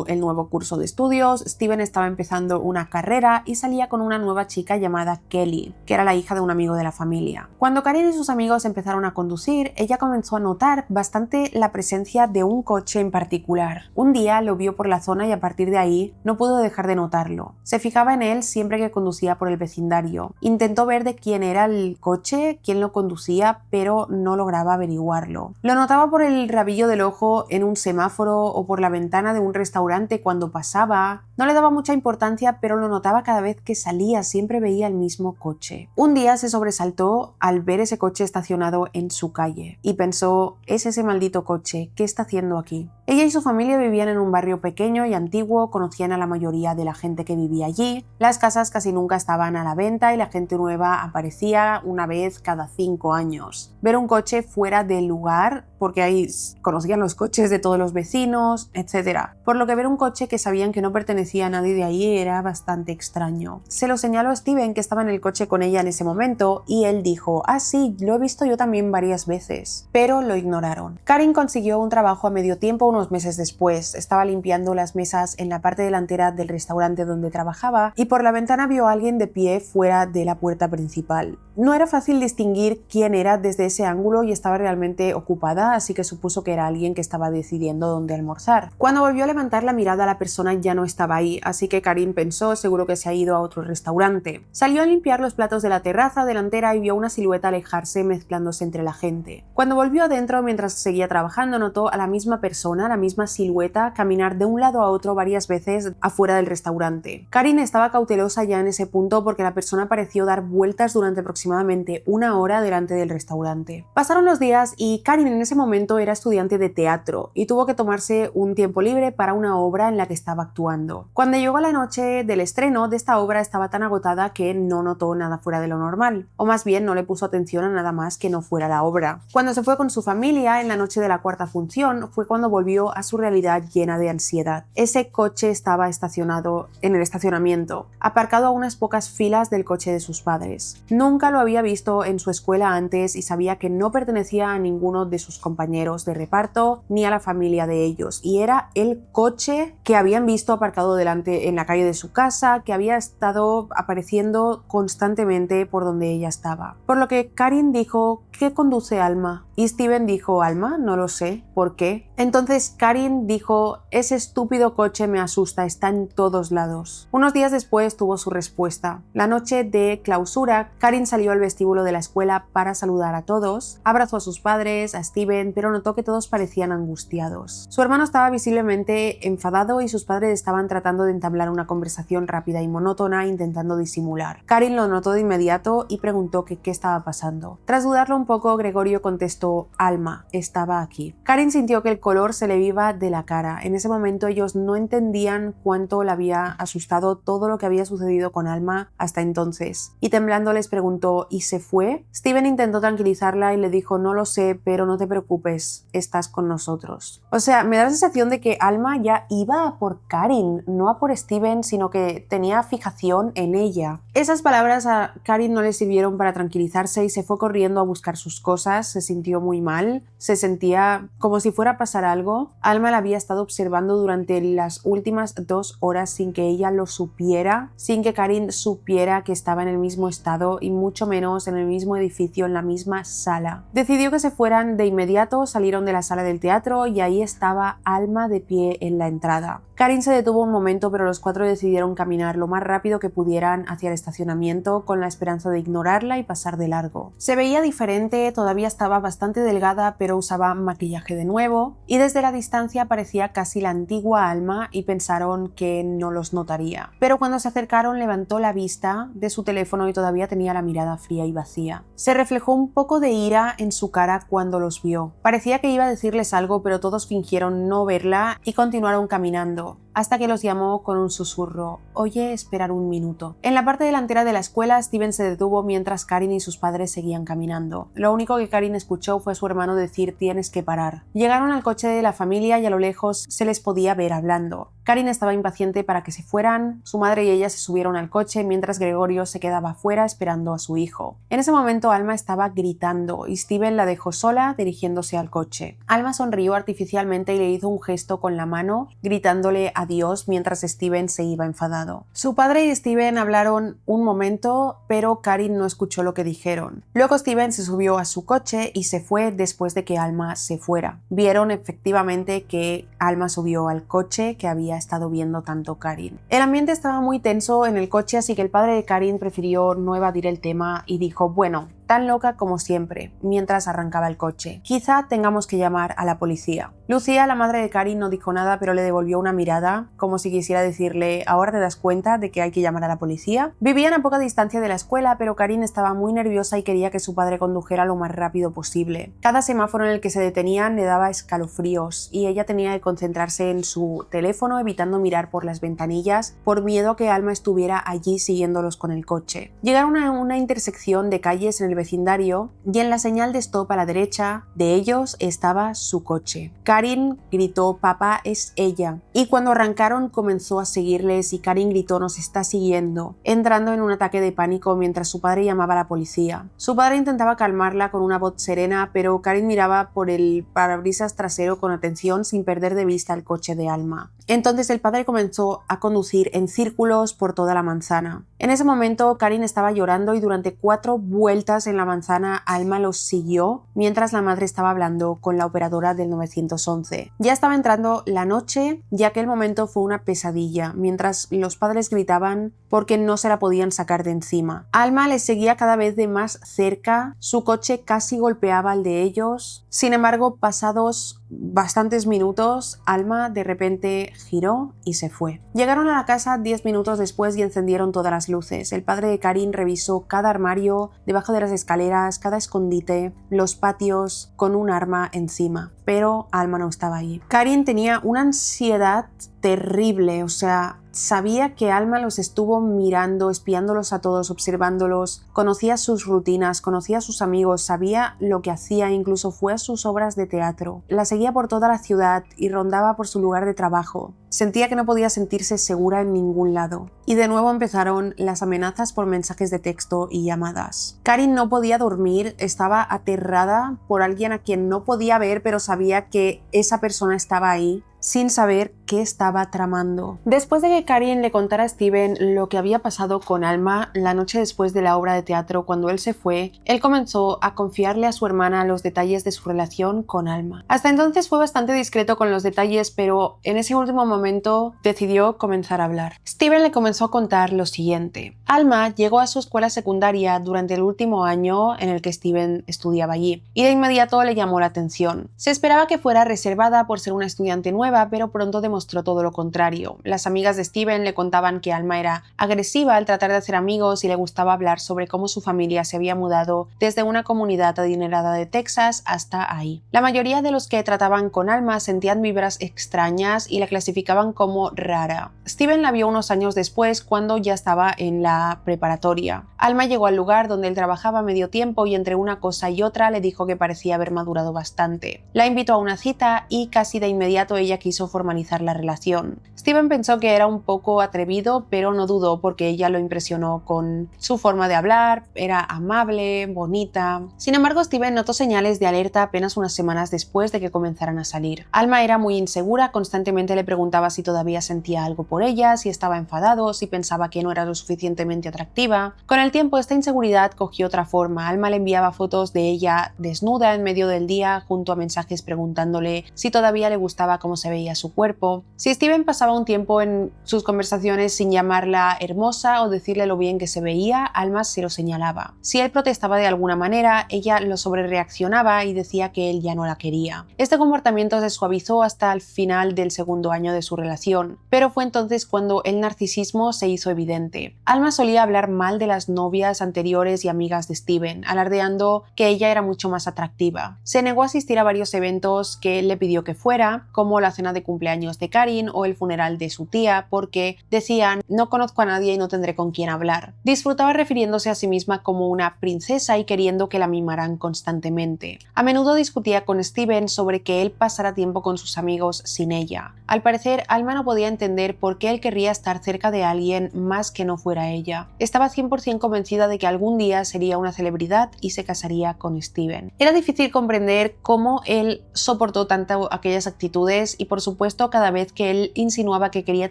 [SPEAKER 1] el nuevo curso de estudios, Steven estaba empezando una carrera y salía con una nueva chica llamada Kelly, que era la hija de un amigo de la familia. Cuando Karin y sus amigos empezaron a conducir, ella comenzó a notar bastante la presencia de un coche en particular. Un día lo vio por la zona y a partir de ahí no pudo dejar de notarlo. Se fijaba en él siempre que conducía por el vecindario. Intentó ver de quién era el coche, quién lo conducía, pero no lograba averiguarlo. Lo notaba por el rabillo del ojo en un semáforo o por la ventana de un restaurante cuando pasaba. No le daba mucha importancia, pero lo notaba cada vez que salía, siempre veía el mismo coche. Un día se sobresaltó al ver ese coche estacionado en su calle y pensó: «Es ese maldito coche, ¿qué está haciendo aquí?». Ella y su familia vivían en un barrio pequeño y antiguo, conocían a la mayoría de la gente que vivía allí, las casas casi nunca estaban a la venta y la gente nueva aparecía una vez cada 5 años. Ver un coche fuera del lugar, porque ahí conocían los coches de todos los vecinos, etc. Por lo que ver un coche que sabían que no pertenecía a nadie de ahí era bastante extraño. Se lo señaló a Steven, que estaba en el coche con ella en ese momento, y él dijo: «Ah, sí, lo he visto yo también varias veces», pero lo ignoraron. Karin consiguió un trabajo a medio tiempo unos meses después. Estaba limpiando las mesas en la parte delantera del restaurante donde trabajaba y por la ventana vio a alguien de pie fuera de la puerta principal. No era fácil distinguir quién era desde ese ángulo y estaba realmente ocupada, así que supuso que era alguien que estaba decidiendo dónde almorzar. Cuando volvió a levantar la mirada, la persona ya no estaba ahí, así que Karin pensó: seguro que se ha ido a otro restaurante. Salió a limpiar los platos de la terraza delantera y vio una silueta alejarse mezclándose entre la gente. Cuando volvió adentro, mientras seguía trabajando, notó a la misma persona, la misma silueta, caminar de un lado a otro varias veces afuera del restaurante. Karin estaba cautelosa ya en ese punto porque la persona pareció dar vueltas durante aproximadamente 1 hora delante del restaurante. Pasaron los días y Karin en ese momento era estudiante de teatro y tuvo que tomarse un tiempo libre para una obra en la que estaba actuando. Cuando llegó la noche del estreno de esta obra estaba tan agotada que no notó nada fuera de lo normal, o más bien no le puso atención a nada más que no fuera la obra. Cuando se fue con su familia en la noche de la cuarta función fue cuando volvió a su realidad llena de ansiedad. Ese coche estaba estacionado en el estacionamiento, aparcado a unas pocas filas del coche de sus padres. Nunca lo había visto en su escuela antes y sabía que no pertenecía a ninguno de sus compañeros de reparto ni a la familia de ellos, y era el coche que habían visto aparcado delante en la calle de su casa, que había estado apareciendo constantemente por donde ella estaba. Por lo que Karin dijo: ¿qué conduce Alma? Y Steven dijo: Alma, no lo sé, ¿por qué? Entonces Karin dijo: ese estúpido coche me asusta, está en todos lados. Unos días después tuvo su respuesta. La noche de clausura, Karin salió al vestíbulo de la escuela para saludar a todos, abrazó a sus padres, a Steven, pero notó que todos parecían angustiados. Su hermano estaba visiblemente enfadado y sus padres estaban tratando de entablar una conversación rápida y monótona, intentando disimular. Karin lo notó de inmediato y preguntó que qué estaba pasando. Tras dudarlo un poco, Gregorio contestó: Alma, estaba aquí. Karin sintió que el color se le iba de la cara. En ese momento ellos no entendían cuánto le había asustado todo lo que había sucedido con Alma hasta entonces. Y temblando les preguntó: ¿y se fue? Steven intentó tranquilizarla y le dijo: no lo sé, pero no te preocupes, estás con nosotros. O sea, me da la sensación de que Alma ya iba a por Karin, no a por Steven, sino que tenía fijación en ella. Esas palabras a Karin no le sirvieron para tranquilizarse y se fue corriendo a buscar sus cosas. Se sintió muy mal, se sentía como si fuera a pasar algo. Alma la había estado observando durante las últimas 2 horas sin que ella lo supiera, sin que Karin supiera que estaba en el mismo estado y mucho menos en el mismo edificio, en la misma sala. Decidió que se fueran de inmediato, salieron de la sala del teatro y ahí estaba Alma de pie en la entrada. Karin se detuvo un momento, pero los 4 decidieron caminar lo más rápido que pudieran hacia el estacionamiento con la esperanza de ignorarla y pasar de largo. Se veía diferente, todavía estaba bastante delgada, pero usaba maquillaje de nuevo y desde la distancia parecía casi la antigua Alma y pensaron que no los notaría. Pero cuando se acercaron levantó la vista de su teléfono y todavía tenía la mirada fría y vacía. Se reflejó un poco de ira en su cara cuando los vio. Parecía que iba a decirles algo, pero todos fingieron no verla y continuaron caminando, hasta que los llamó con un susurro: oye, esperar un minuto. En la parte delantera de la escuela, Steven se detuvo mientras Karin y sus padres seguían caminando. Lo único que Karin escuchó fue a su hermano decir: tienes que parar. Llegaron al coche de la familia y a lo lejos se les podía ver hablando. Karin estaba impaciente para que se fueran. Su madre y ella se subieron al coche mientras Gregorio se quedaba afuera esperando a su hijo. En ese momento Alma estaba gritando y Steven la dejó sola dirigiéndose al coche. Alma sonrió artificialmente y le hizo un gesto con la mano, gritándole adiós mientras Steven se iba enfadado. Su padre y Steven hablaron un momento, pero Karin no escuchó lo que dijeron. Luego Steven se subió a su coche y se fue después de que Alma se fuera. Vieron efectivamente que Alma subió al coche que había estado viendo tanto Karin. El ambiente estaba muy tenso en el coche, así que el padre de Karin prefirió no evadir el tema y dijo: bueno, tan loca como siempre, mientras arrancaba el coche. Quizá tengamos que llamar a la policía. Lucía, la madre de Karin, no dijo nada, pero le devolvió una mirada, como si quisiera decirle: ¿ahora te das cuenta de que hay que llamar a la policía? Vivían a poca distancia de la escuela, pero Karin estaba muy nerviosa y quería que su padre condujera lo más rápido posible. Cada semáforo en el que se detenían le daba escalofríos y ella tenía que concentrarse en su teléfono, evitando mirar por las ventanillas, por miedo a que Alma estuviera allí siguiéndolos con el coche. Llegaron a una intersección de calles en el vecindario y en la señal de stop a la derecha de ellos estaba su coche. Karin gritó: papá, es ella. Y cuando arrancaron comenzó a seguirles y Karin gritó: nos está siguiendo, entrando en un ataque de pánico mientras su padre llamaba a la policía. Su padre intentaba calmarla con una voz serena, pero Karin miraba por el parabrisas trasero con atención sin perder de vista el coche de Alma. Entonces el padre comenzó a conducir en círculos por toda la manzana. En ese momento Karin estaba llorando y durante 4 vueltas en la manzana Alma los siguió mientras la madre estaba hablando con la operadora del 911. Ya estaba entrando la noche y aquel momento fue una pesadilla mientras los padres gritaban porque no se la podían sacar de encima. Alma les seguía cada vez de más cerca, su coche casi golpeaba al de ellos. Sin embargo, pasados bastantes minutos, Alma de repente giró y se fue. Llegaron a la casa 10 minutos después y encendieron todas las luces. El padre de Karin revisó cada armario, debajo de las escaleras, cada escondite, los patios, con un arma encima. Pero Alma no estaba ahí. Karin tenía una ansiedad terrible, o sea, sabía que Alma los estuvo mirando, espiándolos a todos, observándolos, conocía sus rutinas, conocía a sus amigos, sabía lo que hacía, incluso fue a sus obras de teatro. La seguía por toda la ciudad y rondaba por su lugar de trabajo. Sentía que no podía sentirse segura en ningún lado. Y de nuevo empezaron las amenazas por mensajes de texto y llamadas. Karin no podía dormir, estaba aterrada por alguien a quien no podía ver, pero sabía que esa persona estaba ahí, sin saber qué estaba tramando. Después de que Karin le contara a Steven lo que había pasado con Alma la noche después de la obra de teatro, cuando él se fue, él comenzó a confiarle a su hermana los detalles de su relación con Alma. Hasta entonces fue bastante discreto con los detalles, pero en ese último momento decidió comenzar a hablar. Steven le comenzó a contar lo siguiente. Alma llegó a su escuela secundaria durante el último año en el que Steven estudiaba allí, y de inmediato le llamó la atención. Se esperaba que fuera reservada por ser una estudiante nueva, pero pronto demostró todo lo contrario. Las amigas de Steven le contaban que Alma era agresiva al tratar de hacer amigos y le gustaba hablar sobre cómo su familia se había mudado desde una comunidad adinerada de Texas hasta ahí. La mayoría de los que trataban con Alma sentían vibras extrañas y la clasificaban como rara. Steven la vio unos años después, cuando ya estaba en la preparatoria. Alma llegó al lugar donde él trabajaba medio tiempo y entre una cosa y otra le dijo que parecía haber madurado bastante. La invitó a una cita y casi de inmediato ella quiso formalizar la relación. Steven pensó que era un poco atrevido, pero no dudó porque ella lo impresionó con su forma de hablar, era amable, bonita. Sin embargo, Steven notó señales de alerta apenas unas semanas después de que comenzaran a salir. Alma era muy insegura, constantemente le preguntaba si todavía sentía algo por ella, si estaba enfadado, si pensaba que no era lo suficientemente atractiva. Con el tiempo, esta inseguridad cogió otra forma. Alma le enviaba fotos de ella desnuda en medio del día, junto a mensajes preguntándole si todavía le gustaba cómo se veía su cuerpo. Si Steven pasaba un tiempo en sus conversaciones sin llamarla hermosa o decirle lo bien que se veía, Alma se lo señalaba. Si él protestaba de alguna manera, ella lo sobrereaccionaba y decía que él ya no la quería. Este comportamiento se suavizó hasta el final del segundo año de su relación, pero fue entonces cuando el narcisismo se hizo evidente. Alma solía hablar mal de las novias anteriores y amigas de Steven, alardeando que ella era mucho más atractiva. Se negó a asistir a varios eventos que él le pidió que fuera, como la cena de cumpleaños de Karin o el funeral de su tía, porque decían: no conozco a nadie y no tendré con quién hablar. Disfrutaba refiriéndose a sí misma como una princesa y queriendo que la mimaran constantemente. A menudo discutía con Steven sobre que él pasara tiempo con sus amigos sin ella. Al parecer, Alma no podía entender por qué él querría estar cerca de alguien más que no fuera ella. Estaba 100% convencida de que algún día sería una celebridad y se casaría con Steven. Era difícil comprender cómo él soportó tanto aquellas actitudes y, por supuesto, cada vez que él insinuaba que quería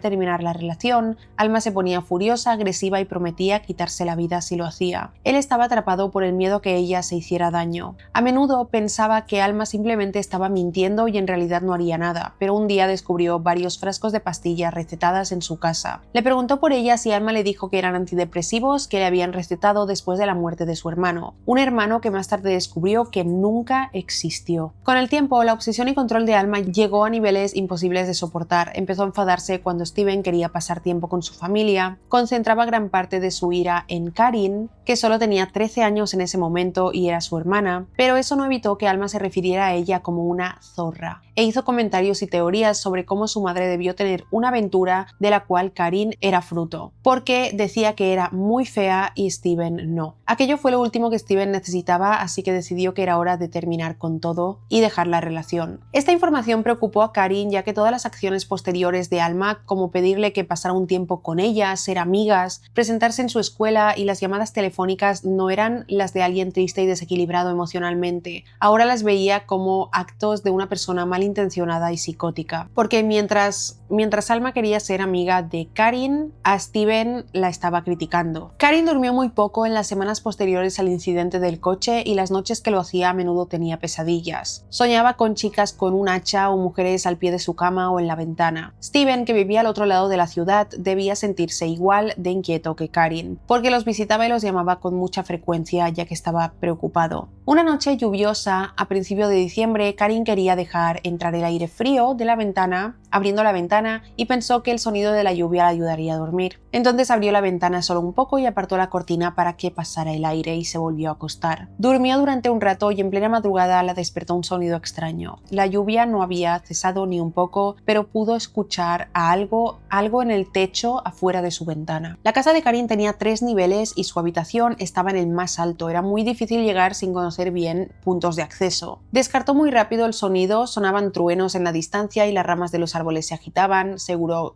[SPEAKER 1] terminar la relación, Alma se ponía furiosa, agresiva y prometía quitarse la vida si lo hacía. Él estaba atrapado por el miedo a que ella se hiciera daño. A menudo pensaba que Alma simplemente estaba mintiendo y en realidad no haría nada, pero un día descubrió varios frascos de pastillas recetadas en su casa. Le preguntó por ellas y Alma le dijo que eran antidepresivos que le habían recetado después de la muerte de su hermano, un hermano que más tarde descubrió que nunca existió. Con el tiempo, la obsesión y control de Alma llegó a niveles imposibles de soportar. Empezó a enfadarse cuando Steven quería pasar tiempo con su familia, concentraba gran parte de su ira en Karin, que solo tenía 13 años en ese momento y era su hermana, pero eso no evitó que Alma se refiriera a ella como una zorra, e hizo comentarios y teorías sobre cómo su madre debió tener una aventura de la cual Karin era fruto, porque decía que era muy fea y Steven no. Aquello fue lo último que Steven necesitaba, así que decidió que era hora de terminar con todo y dejar la relación. Esta información preocupó a Karin, ya que todas las acciones posteriores de Alma, como pedirle que pasara un tiempo con ella, ser amigas, presentarse en su escuela y las llamadas telefónicas, no eran las de alguien triste y desequilibrado emocionalmente. Ahora las veía como actos de una persona malintencionada y psicótica. Porque mientras Alma quería ser amiga de Karin, a Steven la estaba criticando. Karin durmió muy poco en las semanas posteriores al incidente del coche y las noches que lo hacía a menudo tenía pesadillas. Soñaba con chicas con un hacha o mujeres al pie de su cama o en la ventana. Steven, que vivía al otro lado de la ciudad, debía sentirse igual de inquieto que Karin, porque los visitaba y los llamaba con mucha frecuencia ya que estaba preocupado. Una noche lluviosa a principio de diciembre, Karin quería dejar entrar el aire frío de la ventana, abriendo la ventana, y pensó que el sonido de la lluvia la ayudaría a dormir. Entonces abrió la ventana solo un poco y apartó la cortina para que pasara el aire y se volvió a acostar. Durmió durante un rato y en plena madrugada la despertó un sonido extraño. La lluvia no había cesado ni un poco, pero pudo escuchar algo en el techo afuera de su ventana. La casa de Karin tenía 3 niveles y su habitación estaba en el más alto. Era muy difícil llegar sin conocer bien puntos de acceso. Descartó muy rápido el sonido, sonaban truenos en la distancia y las ramas de los árboles se agitaban.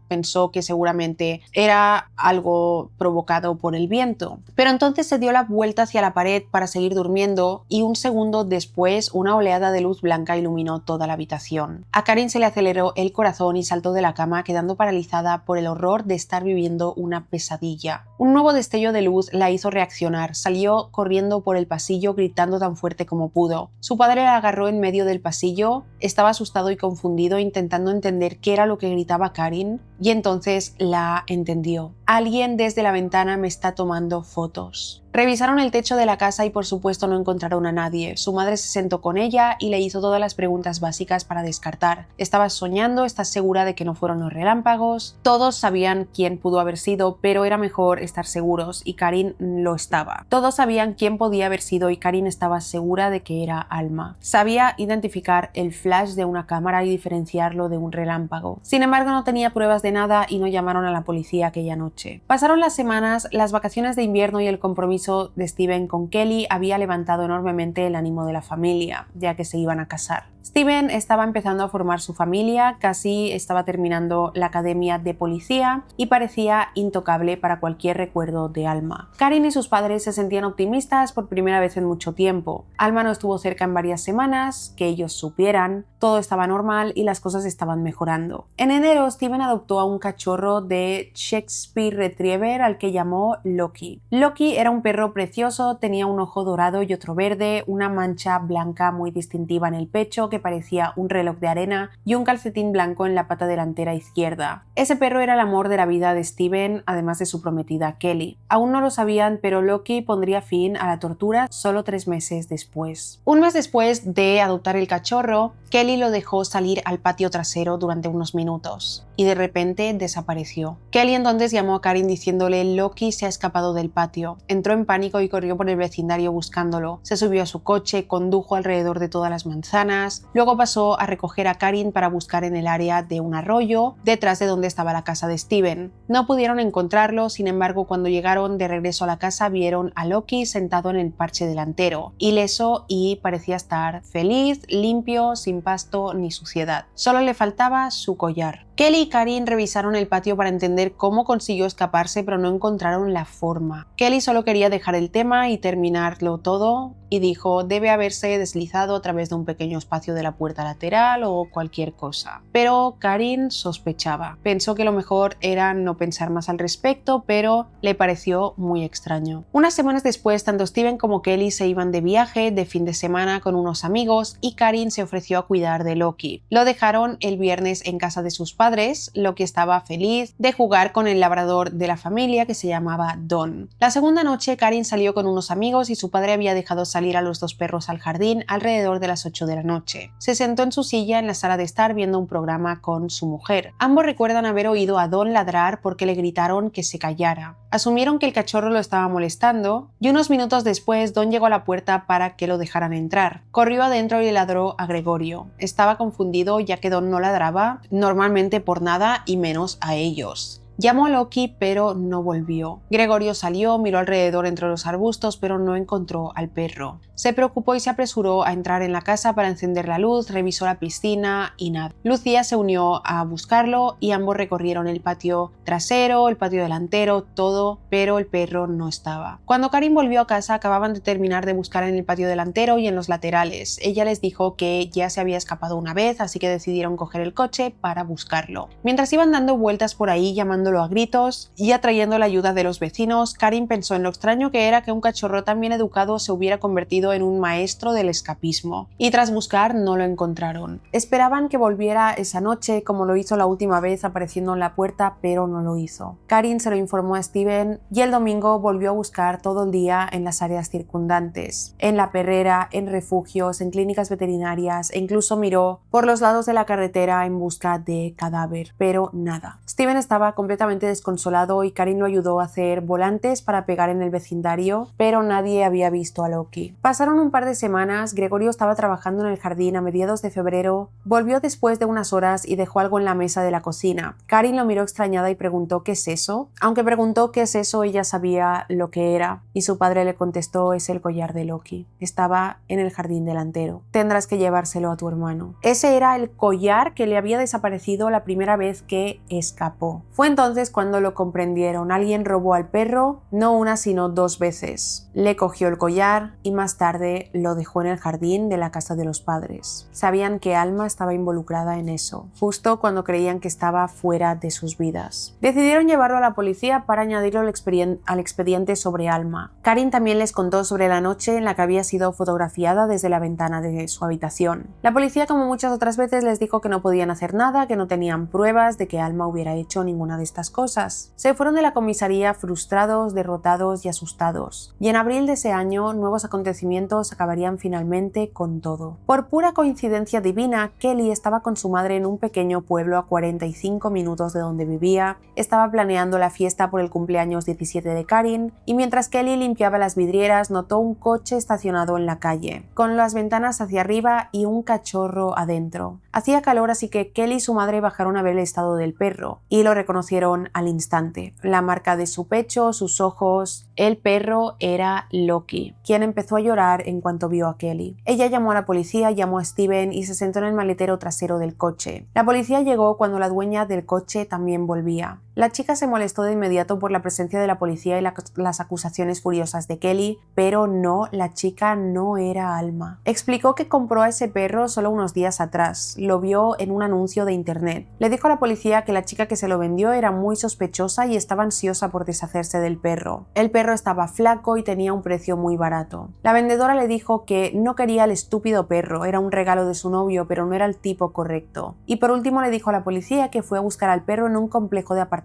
[SPEAKER 1] Pensó que seguramente era algo provocado por el viento. Pero entonces se dio la vuelta hacia la pared para seguir durmiendo y un segundo después una oleada de luz blanca iluminó toda la habitación. A Karin se le aceleró el corazón y saltó de la cama, quedando paralizada por el horror de estar viviendo una pesadilla. Un nuevo destello de luz la hizo reaccionar. Salió corriendo por el pasillo gritando tan fuerte como pudo. Su padre la agarró en medio del pasillo, estaba asustado y confundido intentando entender qué era lo que gritaba Karin y entonces la entendió. Alguien desde la ventana me está tomando fotos. Revisaron el techo de la casa y por supuesto no encontraron a nadie. Su madre se sentó con ella y le hizo todas las preguntas básicas para descartar. ¿Estabas soñando? ¿Estás segura de que no fueron los relámpagos? Todos sabían quién pudo haber sido, pero era mejor estar seguros y Karin lo estaba. Todos sabían quién podía haber sido y Karin estaba segura de que era Alma. Sabía identificar el flash de una cámara y diferenciarlo de un relámpago. Sin embargo, no tenía pruebas de nada y no llamaron a la policía aquella noche. Pasaron las semanas, las vacaciones de invierno y el compromiso de Steven con Kelly había levantado enormemente el ánimo de la familia, ya que se iban a casar. Steven estaba empezando a formar su familia, casi estaba terminando la academia de policía y parecía intocable para cualquier recuerdo de Alma. Karin y sus padres se sentían optimistas por primera vez en mucho tiempo. Alma no estuvo cerca en varias semanas, que ellos supieran, todo estaba normal y las cosas estaban mejorando. En enero, Steven adoptó a un cachorro de Shakespeare Retriever al que llamó Loki. Loki era un perro precioso, tenía un ojo dorado y otro verde, una mancha blanca muy distintiva en el pecho que parecía un reloj de arena y un calcetín blanco en la pata delantera izquierda. Ese perro era el amor de la vida de Steven, además de su prometida Kelly. Aún no lo sabían, pero Loki pondría fin a la tortura solo 3 meses después. Un mes después de adoptar el cachorro, Kelly lo dejó salir al patio trasero durante unos minutos y de repente desapareció. Kelly entonces llamó a Karin diciéndole: Loki se ha escapado del patio. Entró en pánico y corrió por el vecindario buscándolo. Se subió a su coche, condujo alrededor de todas las manzanas, luego pasó a recoger a Karin para buscar en el área de un arroyo detrás de donde estaba la casa de Steven. No pudieron encontrarlo, sin embargo cuando llegaron de regreso a la casa vieron a Loki sentado en el parche delantero, ileso y parecía estar feliz, limpio, sin pasto ni suciedad. Solo le faltaba su collar. Kelly y Karin revisaron el patio para entender cómo consiguió escaparse, pero no encontraron la forma. Kelly solo quería dejar el tema y terminarlo todo y dijo: debe haberse deslizado a través de un pequeño espacio de la puerta lateral o cualquier cosa. Pero Karin sospechaba. Pensó que lo mejor era no pensar más al respecto, pero le pareció muy extraño. Unas semanas después, tanto Steven como Kelly se iban de viaje de fin de semana con unos amigos y Karin se ofreció a cuidar de Loki. Lo dejaron el viernes en casa de sus padres. Loki estaba feliz de jugar con el labrador de la familia que se llamaba Don. La segunda noche, Karin salió con unos amigos y su padre había dejado salir a los 2 perros al jardín alrededor de las 8 de la noche. Se sentó en su silla en la sala de estar viendo un programa con su mujer. Ambos recuerdan haber oído a Don ladrar porque le gritaron que se callara. Asumieron que el cachorro lo estaba molestando y unos minutos después Don llegó a la puerta para que lo dejaran entrar. Corrió adentro y le ladró a Gregorio. Estaba confundido ya que Don no ladraba normalmente por nada y menos a ellos. Llamó a Loki, pero no volvió. Gregorio salió, miró alrededor entre los arbustos, pero no encontró al perro. Se preocupó y se apresuró a entrar en la casa para encender la luz, revisó la piscina y nada. Lucía se unió a buscarlo y ambos recorrieron el patio trasero, el patio delantero, todo, pero el perro no estaba. Cuando Karin volvió a casa, acababan de terminar de buscar en el patio delantero y en los laterales. Ella les dijo que ya se había escapado una vez, así que decidieron coger el coche para buscarlo. Mientras iban dando vueltas por ahí, llamándolo a gritos y atrayendo la ayuda de los vecinos, Karin pensó en lo extraño que era que un cachorro tan bien educado se hubiera convertido convertido en un maestro del escapismo, y tras buscar no lo encontraron. Esperaban que volviera esa noche como lo hizo la última vez apareciendo en la puerta, pero no lo hizo. Karin se lo informó a Steven y el domingo volvió a buscar todo el día en las áreas circundantes, en la perrera, en refugios, en clínicas veterinarias e incluso miró por los lados de la carretera en busca de cadáver, pero nada. Steven estaba completamente desconsolado y Karin lo ayudó a hacer volantes para pegar en el vecindario, pero nadie había visto a Loki. Pasaron un par de semanas, Gregorio estaba trabajando en el jardín a mediados de febrero, volvió después de unas horas y dejó algo en la mesa de la cocina. Karin lo miró extrañada y preguntó ¿qué es eso? Aunque preguntó qué es eso, ella sabía lo que era y su padre le contestó es el collar de Loki. Estaba en el jardín delantero. Tendrás que llevárselo a tu hermano. Ese era el collar que le había desaparecido la primera vez que escapó. Fue entonces cuando lo comprendieron. Alguien robó al perro, no una sino 2 veces. Le cogió el collar y más tarde lo dejó en el jardín de la casa de los padres. Sabían que Alma estaba involucrada en eso, justo cuando creían que estaba fuera de sus vidas. Decidieron llevarlo a la policía para añadirlo al expediente sobre Alma. Karin también les contó sobre la noche en la que había sido fotografiada desde la ventana de su habitación. La policía, como muchas otras veces, les dijo que no podían hacer nada, que no tenían pruebas de que Alma hubiera hecho ninguna de estas cosas. Se fueron de la comisaría frustrados, derrotados y asustados. Y en abril de ese año, nuevos acontecimientos acabarían finalmente con todo. Por pura coincidencia divina, Kelly estaba con su madre en un pequeño pueblo a 45 minutos de donde vivía, estaba planeando la fiesta por el cumpleaños 17 de Karin, y mientras Kelly limpiaba las vidrieras, notó un coche estacionado en la calle, con las ventanas hacia arriba y un cachorro adentro. Hacía calor, así que Kelly y su madre bajaron a ver el estado del perro, y lo reconocieron al instante. La marca de su pecho, sus ojos. El perro era Loki, quien empezó a llorar en cuanto vio a Kelly. Ella llamó a la policía, llamó a Steven y se sentó en el maletero trasero del coche. La policía llegó cuando la dueña del coche también volvía. La chica se molestó de inmediato por la presencia de la policía y las acusaciones furiosas de Kelly, pero no, la chica no era Alma. Explicó que compró a ese perro solo unos días atrás, lo vio en un anuncio de internet. Le dijo a la policía que la chica que se lo vendió era muy sospechosa y estaba ansiosa por deshacerse del perro. El perro estaba flaco y tenía un precio muy barato. La vendedora le dijo que no quería el estúpido perro, era un regalo de su novio, pero no era el tipo correcto. Y por último le dijo a la policía que fue a buscar al perro en un complejo de apartamentos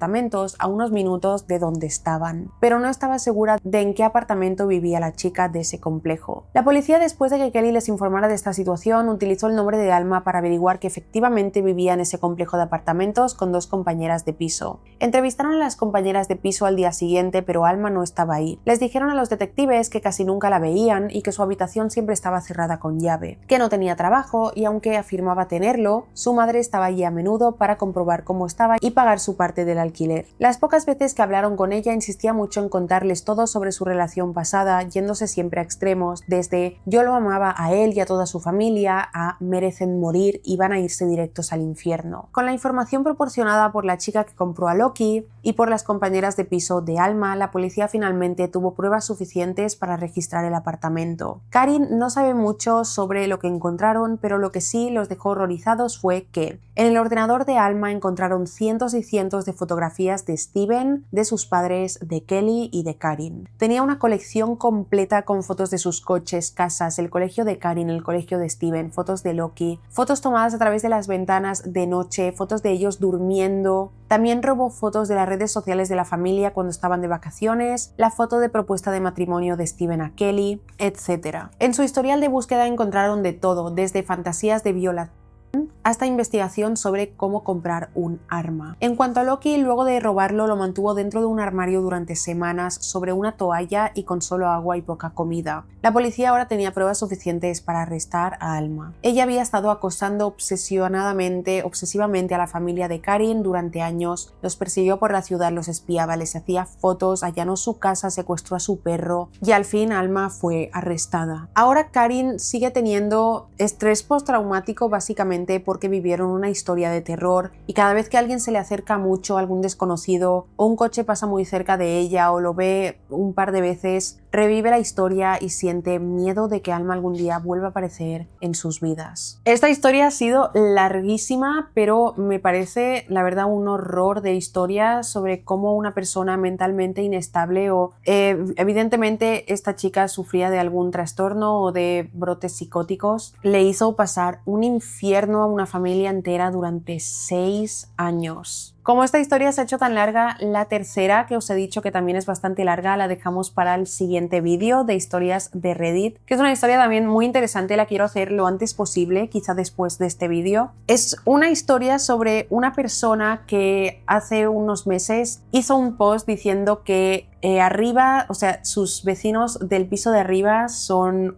[SPEAKER 1] a unos minutos de donde estaban, pero no estaba segura de en qué apartamento vivía la chica de ese complejo. La policía, después de que Kelly les informara de esta situación, utilizó el nombre de Alma para averiguar que efectivamente vivía en ese complejo de apartamentos con 2 compañeras de piso. Entrevistaron a las compañeras de piso al día siguiente, pero Alma no estaba ahí. Les dijeron a los detectives que casi nunca la veían y que su habitación siempre estaba cerrada con llave, que no tenía trabajo y aunque afirmaba tenerlo, su madre estaba allí a menudo para comprobar cómo estaba y pagar su parte del alquiler. Las pocas veces que hablaron con ella insistía mucho en contarles todo sobre su relación pasada, yéndose siempre a extremos, desde yo lo amaba a él y a toda su familia, a merecen morir y van a irse directos al infierno. Con la información proporcionada por la chica que compró a Loki y por las compañeras de piso de Alma, la policía finalmente tuvo pruebas suficientes para registrar el apartamento. Karin no sabe mucho sobre lo que encontraron, pero lo que sí los dejó horrorizados fue que en el ordenador de Alma encontraron cientos y cientos de fotografías de Steven, de sus padres, de Kelly y de Karin. Tenía una colección completa con fotos de sus coches, casas, el colegio de Karin, el colegio de Steven, fotos de Loki, fotos tomadas a través de las ventanas de noche, fotos de ellos durmiendo. También robó fotos de las redes sociales de la familia cuando estaban de vacaciones, la foto de propuesta de matrimonio de Steven a Kelly, etc. En su historial de búsqueda encontraron de todo, desde fantasías de violación hasta investigación sobre cómo comprar un arma. En cuanto a Loki, luego de robarlo lo mantuvo dentro de un armario durante semanas sobre una toalla y con solo agua y poca comida. La policía ahora tenía pruebas suficientes para arrestar a Alma. Ella había estado acosando obsesivamente a la familia de Karin durante años, los persiguió por la ciudad, los espiaba, les hacía fotos, allanó su casa, secuestró a su perro y al fin Alma fue arrestada. Ahora Karin sigue teniendo estrés postraumático básicamente porque vivieron una historia de terror y cada vez que alguien se le acerca mucho, algún desconocido o un coche pasa muy cerca de ella o lo ve un par de veces, revive la historia y siente miedo de que Alma algún día vuelva a aparecer en sus vidas. Esta historia ha sido larguísima, pero me parece, la verdad, un horror de historia sobre cómo una persona mentalmente inestable o evidentemente esta chica sufría de algún trastorno o de brotes psicóticos, le hizo pasar un infierno a una familia entera durante 6 años. Como esta historia se ha hecho tan larga, la tercera, que os he dicho que también es bastante larga, la dejamos para el siguiente vídeo de historias de Reddit, que es una historia también muy interesante, la quiero hacer lo antes posible, quizá después de este vídeo. Es una historia sobre una persona que hace unos meses hizo un post diciendo que arriba, o sea, sus vecinos del piso de arriba son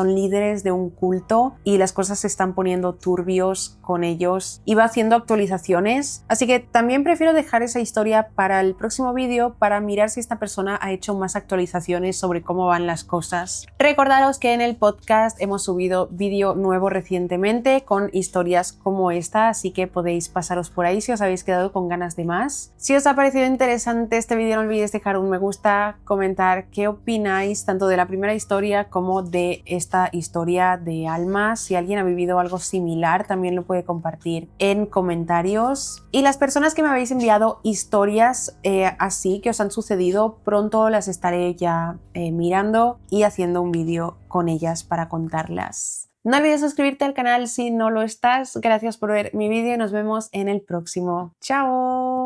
[SPEAKER 1] líderes de un culto y las cosas se están poniendo turbios con ellos. Iba haciendo actualizaciones, así que también prefiero dejar esa historia para el próximo vídeo para mirar si esta persona ha hecho más actualizaciones sobre cómo van las cosas. Recordaros que en el podcast hemos subido vídeo nuevo recientemente con historias como esta, así que podéis pasaros por ahí si os habéis quedado con ganas de más. Si os ha parecido interesante este vídeo, no olvidéis dejar un me gusta, comentar qué opináis tanto de la primera historia como de esta historia de Alma. Si alguien ha vivido algo similar también lo puede compartir en comentarios. Y las personas que me habéis enviado historias así que os han sucedido, pronto las estaré ya mirando y haciendo un vídeo con ellas para contarlas. No olvides suscribirte al canal si no lo estás. Gracias por ver mi vídeo y nos vemos en el próximo. ¡Chao!